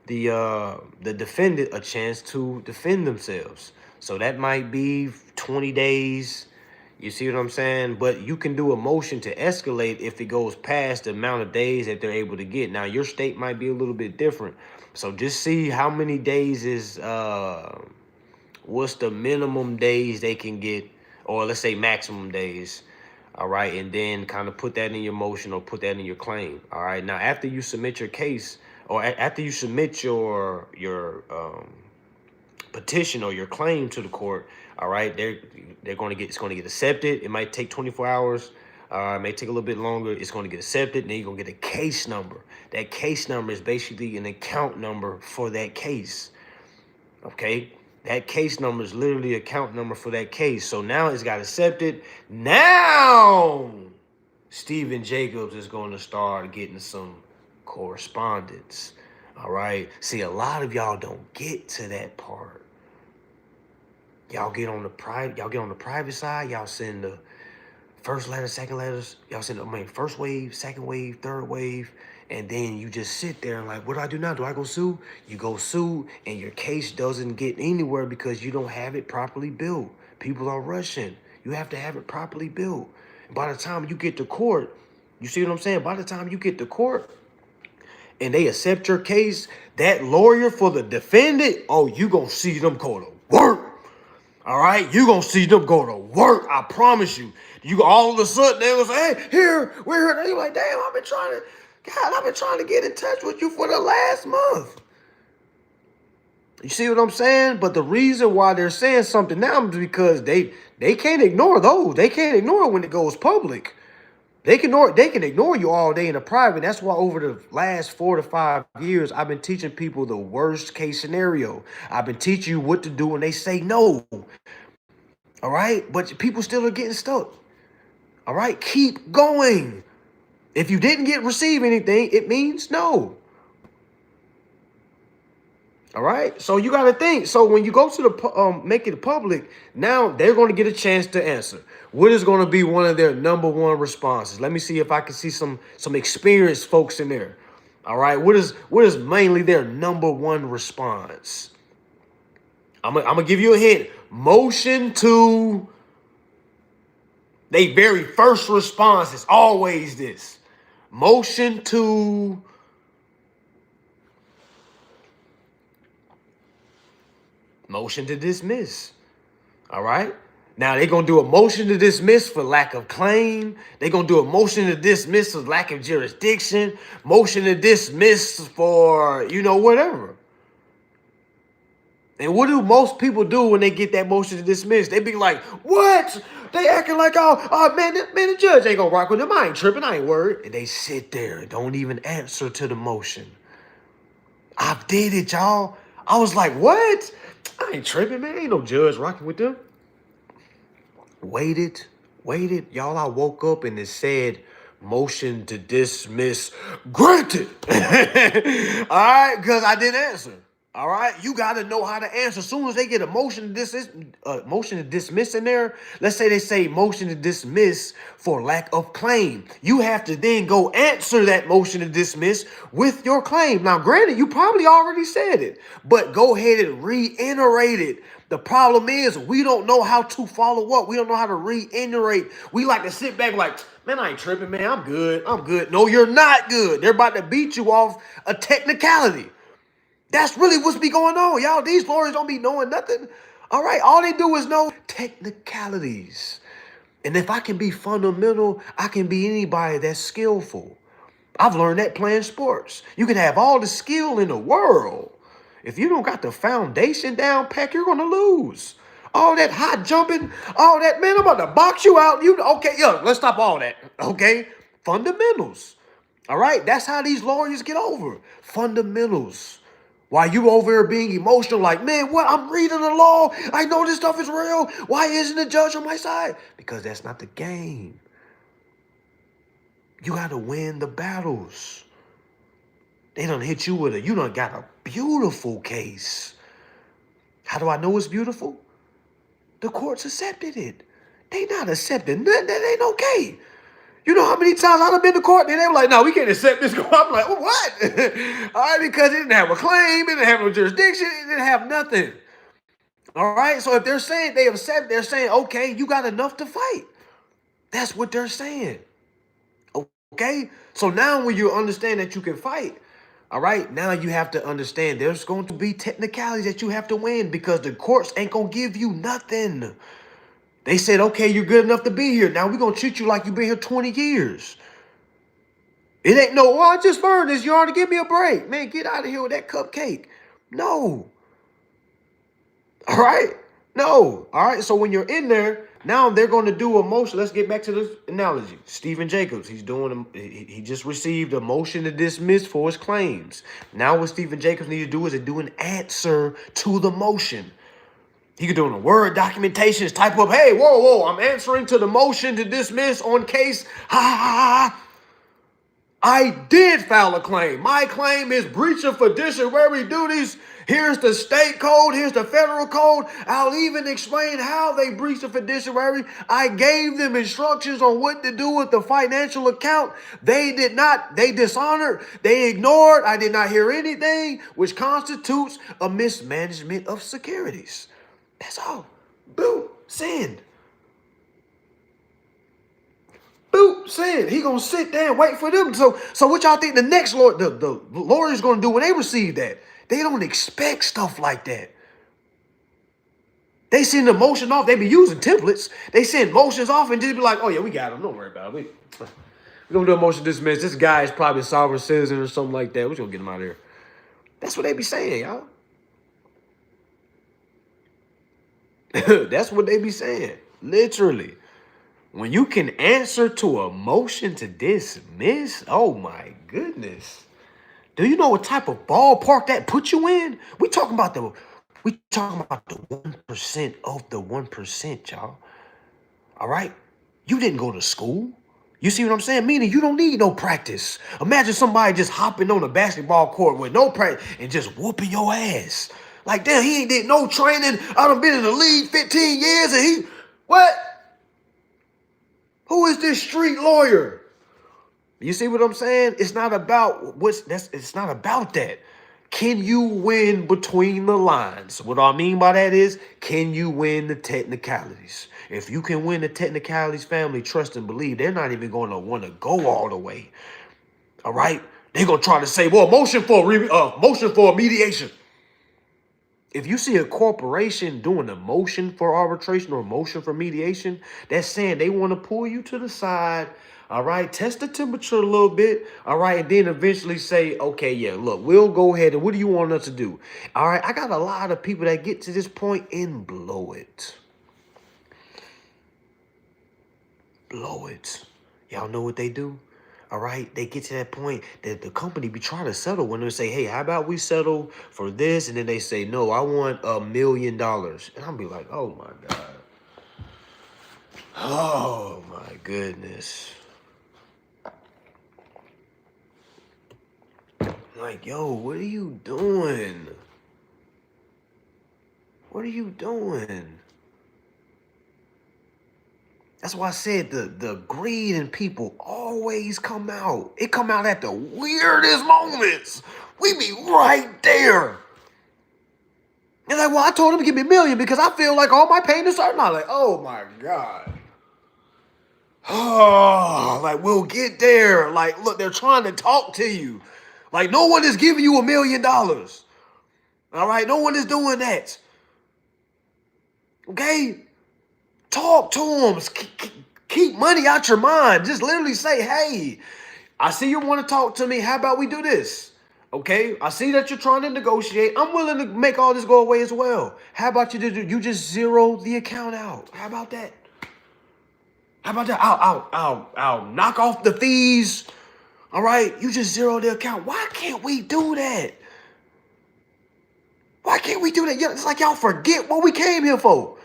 the defendant a chance to defend themselves. So that might be 20 days. You see what I'm saying? But you can do a motion to escalate if it goes past the amount of days that they're able to get. Now, your state might be a little bit different. So just see how many days is, what's the minimum days they can get, or let's say maximum days. All right. And then kind of put that in your motion or put that in your claim. All right. Now, after you submit your case or after you submit your petition or your claim to the court, all right, it's going to get accepted. It might take 24 hours. It may take a little bit longer. It's going to get accepted. And then you're going to get a case number. That case number is basically an account number for that case. Okay, that case number is literally account number for that case. So now it's got accepted. Now Stephen Jacobs is going to start getting some correspondence. All right. See, a lot of y'all don't get to that part. Y'all get on the private side. Y'all send the first letter, second letters. Y'all send first wave, second wave, third wave. And then you just sit there and like, what do I do now? Do I go sue? You go sue and your case doesn't get anywhere because you don't have it properly built. People are rushing. You have to have it properly built. By the time you get to court, you see what I'm saying? By the time you get to court and they accept your case, that lawyer for the defendant, oh, you gonna see them go to work. All right, you gonna see them go to work. I promise you. You all of a sudden they gonna say, hey, here, we're here. You're like, damn, I've been trying to get in touch with you for the last month. You see what I'm saying? But the reason why they're saying something now is because they can't ignore those. They can't ignore when it goes public. They can ignore you all day in the private. That's why over the last 4 to 5 years, I've been teaching people the worst case scenario. I've been teaching you what to do when they say no. All right? But people still are getting stuck. All right? Keep going. If you didn't receive anything, it means no. All right. So you got to think. So when you go to the make it public, now they're going to get a chance to answer. What is going to be one of their number one responses? Let me see if I can see some experienced folks in there. All right. What is mainly their number one response? I'm gonna give you a hint. Motion to they very first response is always this. Motion to dismiss. All right. Now they're gonna do a motion to dismiss for lack of claim. They're gonna do a motion to dismiss for lack of jurisdiction. Motion to dismiss for whatever. And what do most people do when they get that motion to dismiss? They be like, "What? They acting like, oh man, the judge ain't gonna rock with them. I ain't tripping. I ain't worried." And they sit there and don't even answer to the motion. I did it, y'all. I was like, "What? I ain't tripping, man. Ain't no judge rocking with them." Waited. Y'all, I woke up and it said motion to dismiss granted. All right, because I didn't answer. All right, you got to know how to answer. As soon as they get a motion to dismiss in there, let's say they say motion to dismiss for lack of claim. You have to then go answer that motion to dismiss with your claim. Now, granted, you probably already said it, but go ahead and reiterate it. The problem is we don't know how to follow up. We don't know how to reiterate. We like to sit back like, "Man, I ain't tripping, man. I'm good. I'm good." No, you're not good. They're about to beat you off a technicality. That's really what's be going on, y'all. These lawyers don't be knowing nothing. All right, all they do is know technicalities. And if I can be fundamental, I can be anybody that's skillful. I've learned that playing sports. You can have all the skill in the world. If you don't got the foundation down pack, you're going to lose. All that high jumping, all that, man, I'm about to box you out. Okay, yeah, let's stop all that. Okay, fundamentals. All right, that's how these lawyers get over. Fundamentals. While you over here being emotional, like, "Man, what? I'm reading the law. I know this stuff is real. Why isn't the judge on my side?" Because that's not the game. You got to win the battles. They done hit you with you done got a beautiful case. How do I know it's beautiful? The courts accepted it. They not accepting nothing. That ain't okay. You know how many times I've been to court and they were like, "No, we can't accept this." I'm like, "What?" All right, because it didn't have a claim, it didn't have no jurisdiction, it didn't have nothing. All right, so if they're saying they accept, they're saying, "Okay, you got enough to fight." That's what they're saying. Okay, so now when you understand that you can fight, all right, now you have to understand there's going to be technicalities that you have to win because the courts ain't gonna give you nothing. They said, "Okay, you're good enough to be here. Now we're going to treat you like you've been here 20 years. It ain't no, "Well, I just learned this. You ought to give me a break." Man, get out of here with that cupcake. No. All right? No. All right, so when you're in there, now they're going to do a motion. Let's get back to this analogy. Stephen Jacobs, he just received a motion to dismiss for his claims. Now what Stephen Jacobs needs to do is to do an answer to the motion. He could do it in a Word documentation, type up, "Hey, whoa, I'm answering to the motion to dismiss on case, I did file a claim. My claim is breach of fiduciary duties. Here's the state code. Here's the federal code. I'll even explain how they breached the fiduciary. I gave them instructions on what to do with the financial account. They did not. They dishonored. They ignored. I did not hear anything, which constitutes a mismanagement of securities." That's all. Boom. Send. Boop, said he gonna sit there and wait for them. So what y'all think the next lawyer, the lawyer's gonna do when they receive that? They don't expect stuff like that. They send the motion off. They be using templates. They send motions off and just be like, "Oh yeah, we got them. Don't worry about it. We're gonna do a motion to dismiss. This guy is probably a sovereign citizen or something like that. We're gonna get him out of here." That's what they be saying, y'all. That's what they be saying. Literally. When you can answer to a motion to dismiss, oh my goodness. Do you know what type of ballpark that puts you in? We talking about the 1% of the 1%, y'all. All right? You didn't go to school. You see what I'm saying? Meaning you don't need no practice. Imagine somebody just hopping on a basketball court with no practice and just whooping your ass. Like, damn, he ain't did no training. I done been in the league 15 years and he, what? Who is this street lawyer? You see what I'm saying? It's not about it's not about that. Can you win between the lines? What I mean by that is, can you win the technicalities? If you can win the technicalities, family, trust and believe, they're not even going to want to go all the way. All right? They're going to try to say, well, motion for mediation. If you see a corporation doing a motion for arbitration or motion for mediation, that's saying they want to pull you to the side, all right, test the temperature a little bit, all right, and then eventually say, okay, yeah, look, we'll go ahead and what do you want us to do? All right, I got a lot of people that get to this point and blow it. Blow it. Y'all know what they do? All right, they get to that point that the company be trying to settle when they say, hey, how about we settle for this? And then they say, no, I want $1 million. And I'll be like, oh my God. Oh my goodness. Like, yo, what are you doing? What are you doing? That's why I said the greed in people always come out. It come out at the weirdest moments. We be right there. And like, well, I told him to give me $1 million because I feel like all my pain is starting out. Like, oh my God. Oh, like, we'll get there. Like, look, they're trying to talk to you. Like, no one is giving you $1 million. All right, no one is doing that. Okay? Talk to them. Keep money out your mind. Just literally say, hey, I see you want to talk to me. How about we do this? Okay, I see that you're trying to negotiate. I'm willing to make all this go away as well. How about you just zero the account out? How about that? How about that? I'll knock off the fees. All right, you just zero the account. Why can't we do that? Why can't we do that? It's like y'all forget what we came here for.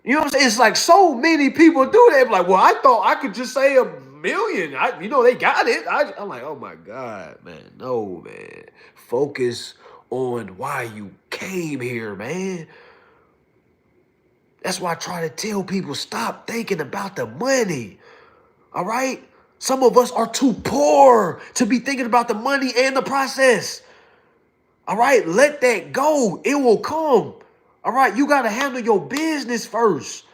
You know what I'm saying? It's like so many people do that. Like, well, I thought I could just say $1 million. They got it. I'm like, oh my God, man. No, man. Focus on why you came here, man. That's why I try to tell people, stop thinking about the money. All right? Some of us are too poor to be thinking about the money and the process. All right? Let that go. It will come. All right, you got to handle your business first.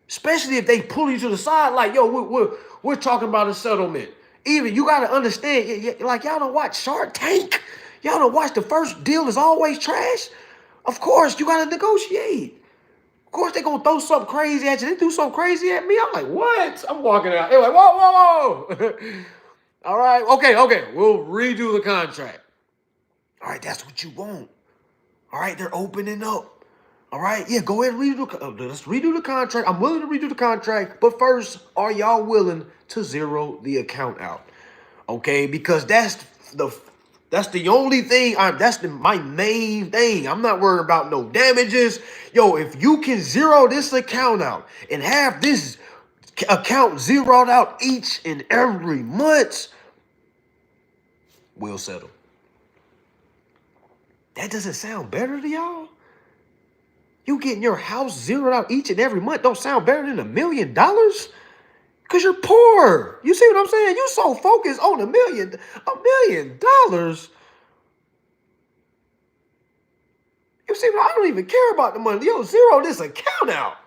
Especially if they pull you to the side like, yo, we're talking about a settlement. Even you got to understand, like y'all don't watch Shark Tank. Y'all don't watch the first deal is always trash. Of course, you got to negotiate. Of course, they're going to throw something crazy at you. They do something crazy at me. I'm like, what? I'm walking out. They're like, whoa. All right, okay. We'll redo the contract. All right, that's what you want. All right, they're opening up. All right, yeah, go ahead and let's redo the contract. I'm willing to redo the contract, but first, are y'all willing to zero the account out? Okay, because that's the only thing. My main thing. I'm not worried about no damages. Yo, if you can zero this account out and have this account zeroed out each and every month, we'll settle. That doesn't sound better to y'all? You getting your house zeroed out each and every month don't sound better than $1 million? Because you're poor. You see what I'm saying? You so focused on $1 million. You see, I don't even care about the money. Yo, zero this account out.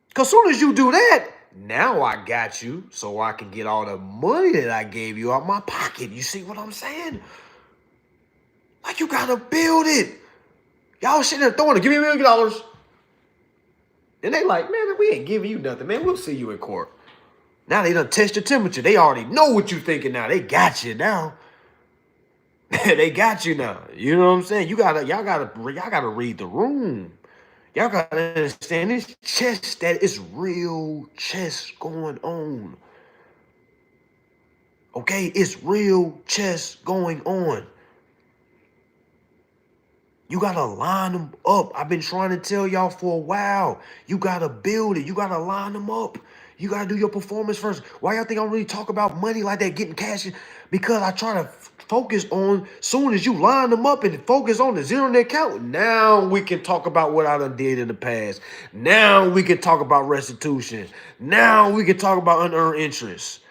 Because as soon as you do that, now I got you so I can get all the money that I gave you out my pocket. You see what I'm saying? Like, you got to build it. Y'all sitting there throwing it. Give me $1 million. And they like, man, we ain't giving you nothing, man. We'll see you in court. Now they done test your temperature. They already know what you thinking now. They got you now. They got you now. You know what I'm saying? Y'all gotta read the room. Y'all gotta understand this chess that is real chess going on. Okay, it's real chess going on. You got to line them up. I've been trying to tell y'all for a while. You got to build it. You got to line them up. You got to do your performance first. Why y'all think I don't really talk about money like that, getting cash? Because I try to focus on, soon as you line them up and focus on the zero in the account, now we can talk about what I done did in the past. Now we can talk about restitution. Now we can talk about unearned interest.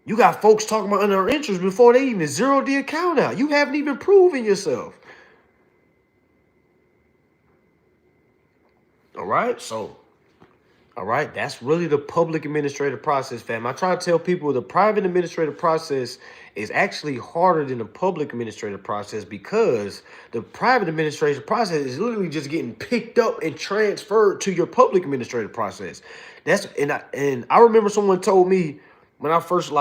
You got folks talking about unearned interest before they even zeroed the account out. You haven't even proven yourself. All right, so, all right, that's really the public administrative process, fam. I try to tell people the private administrative process is actually harder than the public administrative process, because the private administrative process is literally just getting picked up and transferred to your public administrative process. And I remember someone told me when I first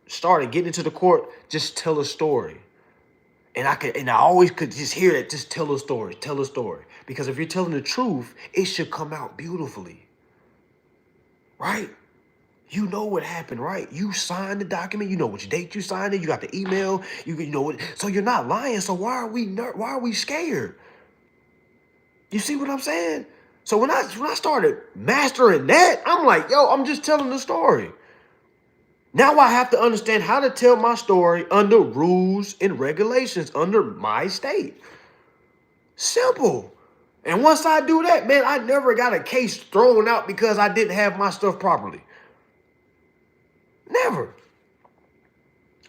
started getting into the court, just tell a story. And I always could just hear it, just tell a story, tell a story. Because if you're telling the truth, it should come out beautifully. Right? You know what happened, right? You signed the document, you know which date you signed it, you got the email, you know it. So you're not lying. So why are we scared? You see what I'm saying? So when I started mastering that, I'm like, yo, I'm just telling the story. Now I have to understand how to tell my story under rules and regulations under my state. Simple. And once I do that, man, I never got a case thrown out because I didn't have my stuff properly. Never.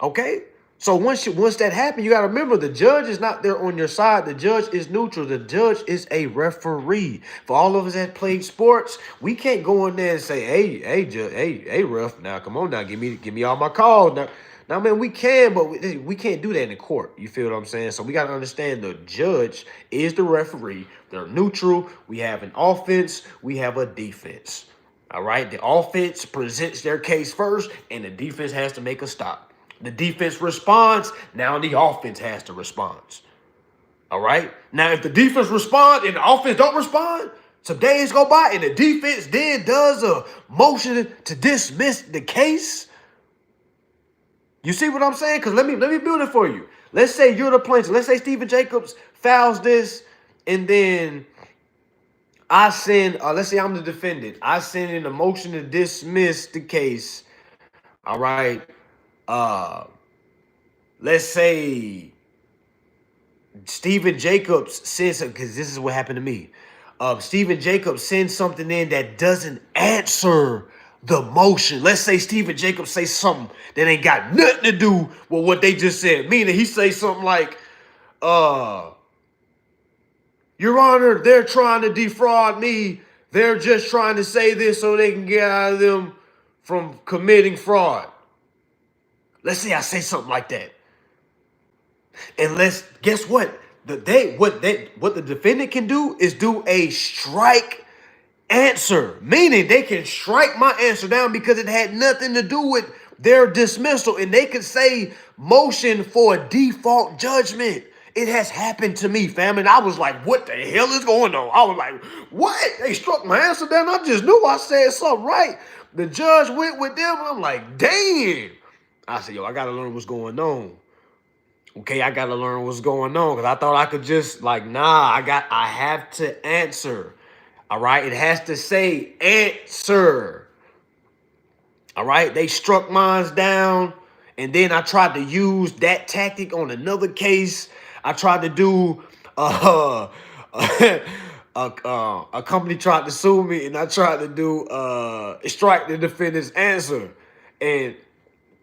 Okay? So once that happens, you got to remember, the judge is not there on your side. The judge is neutral. The judge is a referee. For all of us that played sports, we can't go in there and say, hey, judge, hey, ref, now come on now, give me all my calls. Now, man, we can, but we can't do that in the court. You feel what I'm saying? So we got to understand the judge is the referee. They're neutral. We have an offense. We have a defense. All right? The offense presents their case first, and the defense has to make a stop. The defense responds. Now the offense has to respond. All right? Now, if the defense responds and the offense don't respond, some days go by and the defense then does a motion to dismiss the case. You see what I'm saying? Because let me build it for you. Let's say you're the plaintiff. Let's say Stephen Jacobs files this, and then I send, let's say I'm the defendant. I send in a motion to dismiss the case. All right. Let's say Stephen Jacobs says, because this is what happened to me. Stephen Jacobs sends something in that doesn't answer the motion. Let's say Stephen Jacobs say something that ain't got nothing to do with what they just said. Meaning he say something like, Your Honor, they're trying to defraud me. They're just trying to say this so they can get out of them from committing fraud. Let's say I say something like that. And guess what? What the defendant can do is do a strike answer, meaning they can strike my answer down because it had nothing to do with their dismissal, and they could say motion for a default judgment. It has happened to me, fam, and I was like, what the hell is going on? I was like, what? They struck my answer down. I just knew I said something right. The judge went with them, and I'm like, dang. I said, yo, I got to learn what's going on. Okay, I got to learn what's going on, because I thought I could just I have to answer. All right, it has to say answer. All right, they struck mine down, and then I tried to use that tactic on another case. I tried to do a company tried to sue me, and I tried to do strike the defendant's answer, and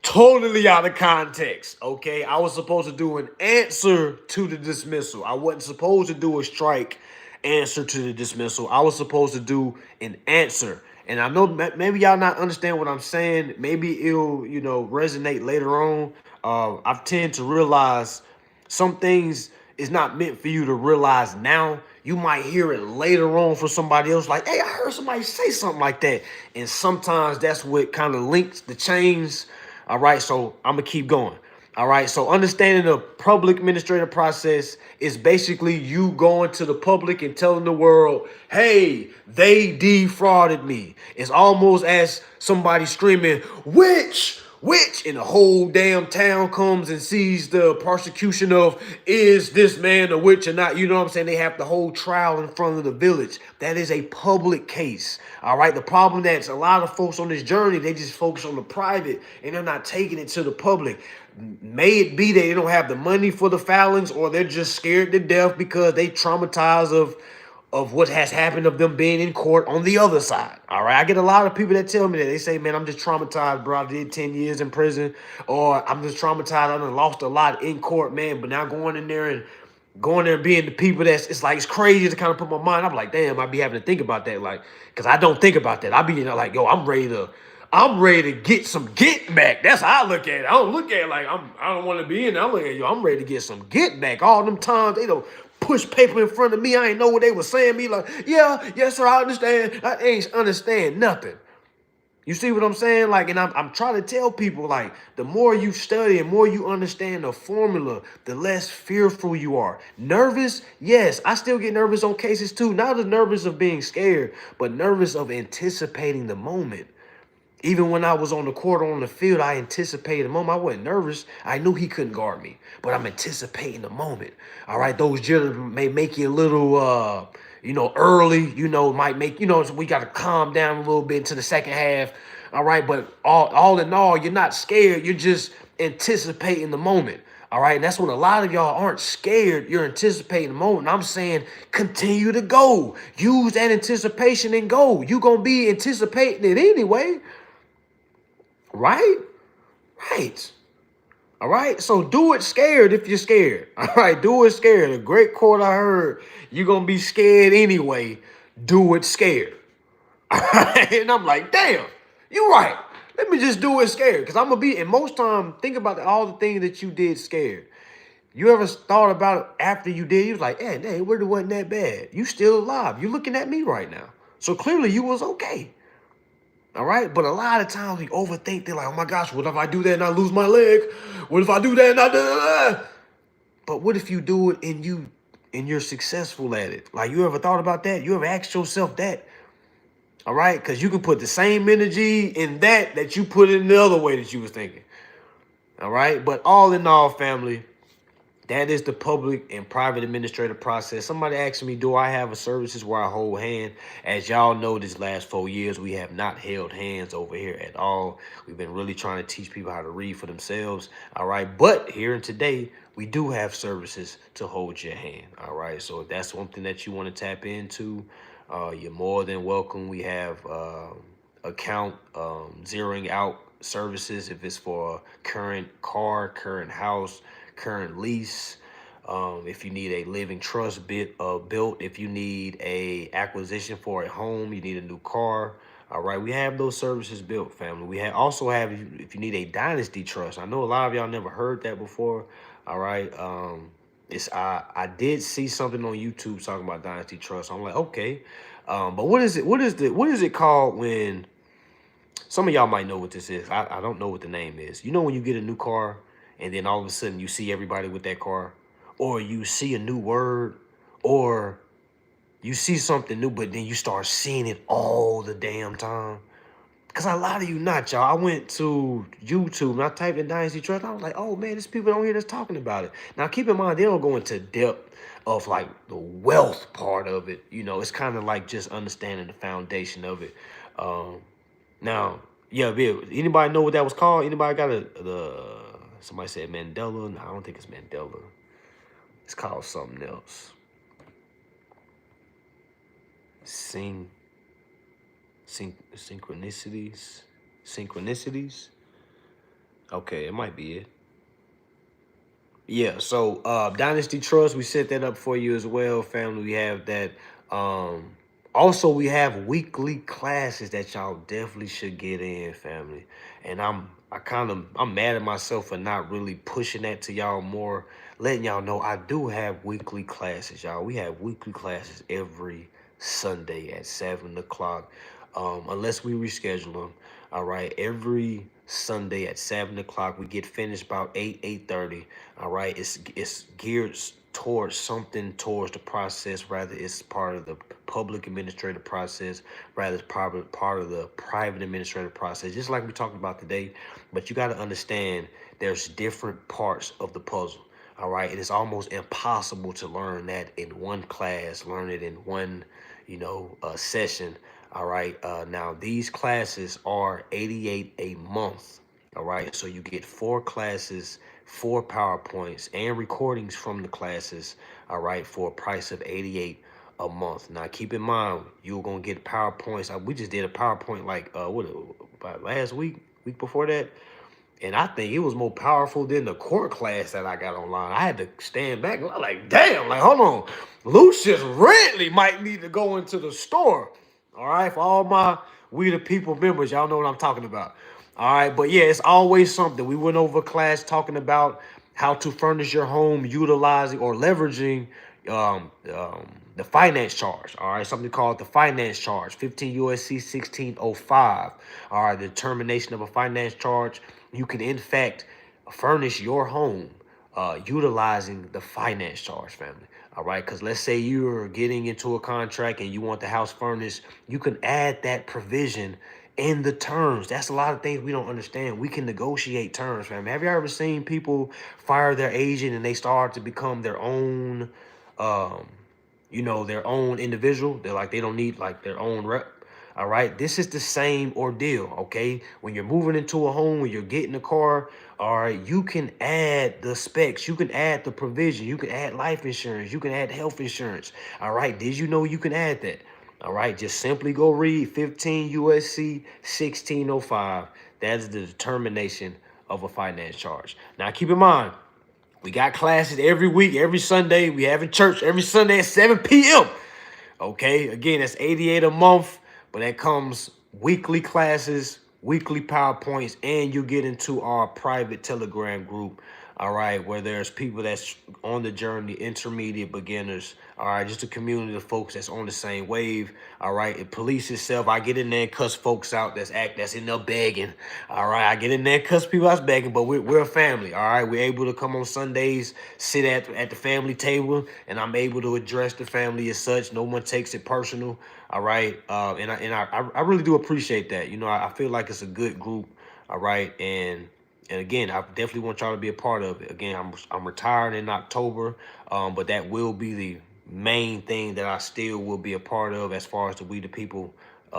totally out of context. Okay, I was supposed to do an answer to the dismissal. I wasn't supposed to do a strike answer to the dismissal. I was supposed to do an answer. And I know maybe y'all not understand what I'm saying. Maybe it'll, resonate later on. I tend to realize some things is not meant for you to realize now. You might hear it later on for somebody else, like, hey, I heard somebody say something like that. And sometimes that's what kind of links the chains. All right, so I'm going to keep going. All right, so understanding the public administrative process is basically you going to the public and telling the world, hey, they defrauded me. It's almost as somebody screaming, which witch, and the whole damn town comes and sees the prosecution of, is this man a witch or not? You know what I'm saying? They have the whole trial in front of the village. That is a public case. All right. The problem that's a lot of folks on this journey, they just focus on the private and they're not taking it to the public. May it be that they don't have the money for the filings, or they're just scared to death because they traumatized of what has happened of them being in court on the other side. All right. I get a lot of people that tell me that. They say, man, I'm just traumatized, bro. I did 10 years in prison, or I'm just traumatized. I done lost a lot in court, man. But now going there and being the people it's like, it's crazy to kind of put my mind. I'm like, damn, I be having to think about that. Like, cause I don't think about that. I be like, yo, I'm ready to get some get back. That's how I look at it. I don't look at it like I don't want to be in there. I look at, yo, I'm ready to get some get back. All them times they don't push paper in front of me. I ain't know what they were saying. Me like, yeah, yes, sir, I understand. I ain't understand nothing. You see what I'm saying? Like, and I'm trying to tell people, like, the more you study and more you understand the formula, the less fearful you are. Nervous? Yes, I still get nervous on cases too. Not as nervous of being scared, but nervous of anticipating the moment. Even when I was on the court or on the field, I anticipated the moment. I wasn't nervous. I knew he couldn't guard me, but I'm anticipating the moment. All right, those jitters may make you a little, early. Might make so we got to calm down a little bit into the second half. All right, but all in all, you're not scared. You're just anticipating the moment. All right, and that's when a lot of y'all aren't scared. You're anticipating the moment. And I'm saying continue to go. Use that anticipation and go. You're going to be anticipating it anyway. Right? Right. All right. So do it scared if you're scared. All right. Do it scared. A great quote I heard. You're going to be scared anyway. Do it scared. All right. And I'm like, damn, you're right. Let me just do it scared. Because I'm going to be, and most time, think about all the things that you did scared. You ever thought about it after you did? You was like, hey, it really wasn't that bad. You still alive. You looking at me right now. So clearly you was okay. All right. But a lot of times we overthink. They're like, oh my gosh, what if I do that and I lose my leg? What if I do that and I do that? But what if you do it and you're successful at it? Like, you ever thought about that? You ever asked yourself that? All right. Because you can put the same energy in that you put in the other way that you was thinking. All right. But all in all, family, that is the public and private administrative process. Somebody asked me, do I have a services where I hold hand? As y'all know, this last 4 years, we have not held hands over here at all. We've been really trying to teach people how to read for themselves. All right. But here and today, we do have services to hold your hand. All right. So if that's something that you want to tap into, you're more than welcome. We have account zeroing out services if it's for current car, current house, current lease, if you need a living trust built, if you need a acquisition for a home, you need a new car. All right, we have those services built, family. We also have, if you need a dynasty trust. I know a lot of y'all never heard that before. All right, I did see something on YouTube talking about dynasty trust. I'm like, okay, but what is it? What is it called when? Some of y'all might know what this is. I don't know what the name is. You know when you get a new car and then all of a sudden you see everybody with that car, or you see a new word, or you see something new, but then you start seeing it all the damn time. Because a lot of you not, y'all. I went to YouTube and I typed in Dynasty Trust. I was like, oh, man, there's people on here that's talking about it. Now, keep in mind, they don't go into depth of, like, the wealth part of it. It's kind of like just understanding the foundation of it. Now, yeah, Bill, anybody know what that was called? Anybody got somebody said Mandela? No, I don't think it's Mandela. It's called something else. Synchronicities. Synchronicities. Okay, it might be it. Yeah, so Dynasty Trust, we set that up for you as well, family. We have that. Also, we have weekly classes that y'all definitely should get in, family. And I'm mad at myself for not really pushing that to y'all more, letting y'all know I do have weekly classes, y'all. We have weekly classes every Sunday at 7 o'clock, unless we reschedule them. All right, every Sunday at 7 o'clock. We get finished about 8:30. All right, it's geared towards something towards the process, rather it's part of the public administrative process, rather it's part of the private administrative process, just like we talked about today. But you got to understand there's different parts of the puzzle. All right. It is almost impossible to learn that in one class, learn it in one, session. All right. Now, these classes are 88 a month. All right. So you get 4 classes, 4 PowerPoints, and recordings from the classes. All right. For a price of 88 a month. Now, keep in mind, you're going to get PowerPoints. We just did a PowerPoint like, about last week before that. And I think it was more powerful than the court class that I got online. I had to stand back. I'm like, damn, like, hold on. Lucius Ridley might need to go into the store. All right, for all my We the People members, y'all know what I'm talking about. All right, but yeah, it's always something. We went over class talking about how to furnish your home utilizing or leveraging the finance charge. All right, something called the finance charge, 15 USC 1605. All right, the determination of a finance charge. You can, in fact, furnish your home utilizing the finance charge, family. All right, because let's say you're getting into a contract and you want the house furnished, you can add that provision in the terms. That's a lot of things we don't understand. We can negotiate terms, family. Have you ever seen people fire their agent and they start to become their own, their own individual? They don't need like their own rep. All right, this is the same ordeal. Okay, when you're moving into a home, when you're getting a car, all right, you can add the specs, you can add the provision, you can add life insurance, you can add health insurance. All right, did you know you can add that? All right, just simply go read 15 USC 1605. That's the determination of a finance charge. Now, keep in mind, we got classes every week, every Sunday. We have in church every Sunday at 7 p.m. Okay, again, that's 88 a month, but that comes weekly classes, weekly PowerPoints, and you get into our private Telegram group. All right, where there's people that's on the journey, intermediate, beginners. All right, just a community of folks that's on the same wave. All right, it police itself. I get in there and cuss folks out that's in there begging. All right, I get in there and cuss people that's begging, but we're a family. All right, we're able to come on Sundays, sit at the family table, and I'm able to address the family as such. No one takes it personal. All right, and I really do appreciate that. I feel like it's a good group. All right, and again, I definitely want y'all to be a part of it. Again, I'm retired in October, but that will be the main thing that I still will be a part of as far as the We the People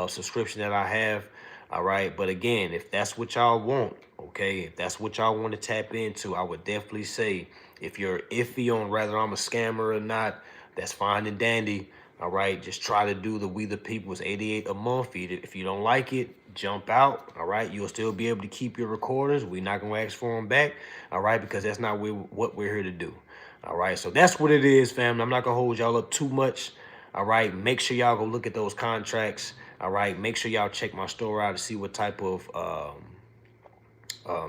subscription that I have. All right, but again, if that's what y'all want, okay, if that's what y'all want to tap into, I would definitely say if you're iffy on whether I'm a scammer or not, that's fine and dandy. All right, just try to do the We the People. It's 88 a month. If you don't like it, jump out. All right, you'll still be able to keep your recordings. We're not gonna ask for them back. All right, because that's not what we're here to do. All right, so that's what it is, family. I'm not gonna hold y'all up too much. All right, make sure y'all go look at those contracts. All right, make sure y'all check my store out to see what type of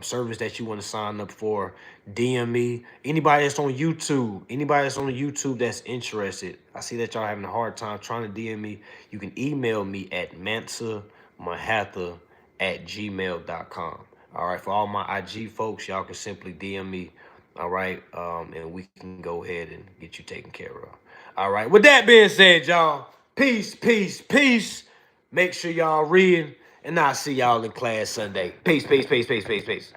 service that you want to sign up for. DM me. Anybody that's on YouTube that's interested, I see that y'all having a hard time trying to DM me. You can email me at mansamahatha@gmail.com. All right, for all my IG folks, y'all can simply DM me. All right, and we can go ahead and get you taken care of. All right, with that being said, y'all, peace, peace, peace. Make sure y'all read, and I'll see y'all in class Sunday. Peace, peace, peace, peace, peace, peace.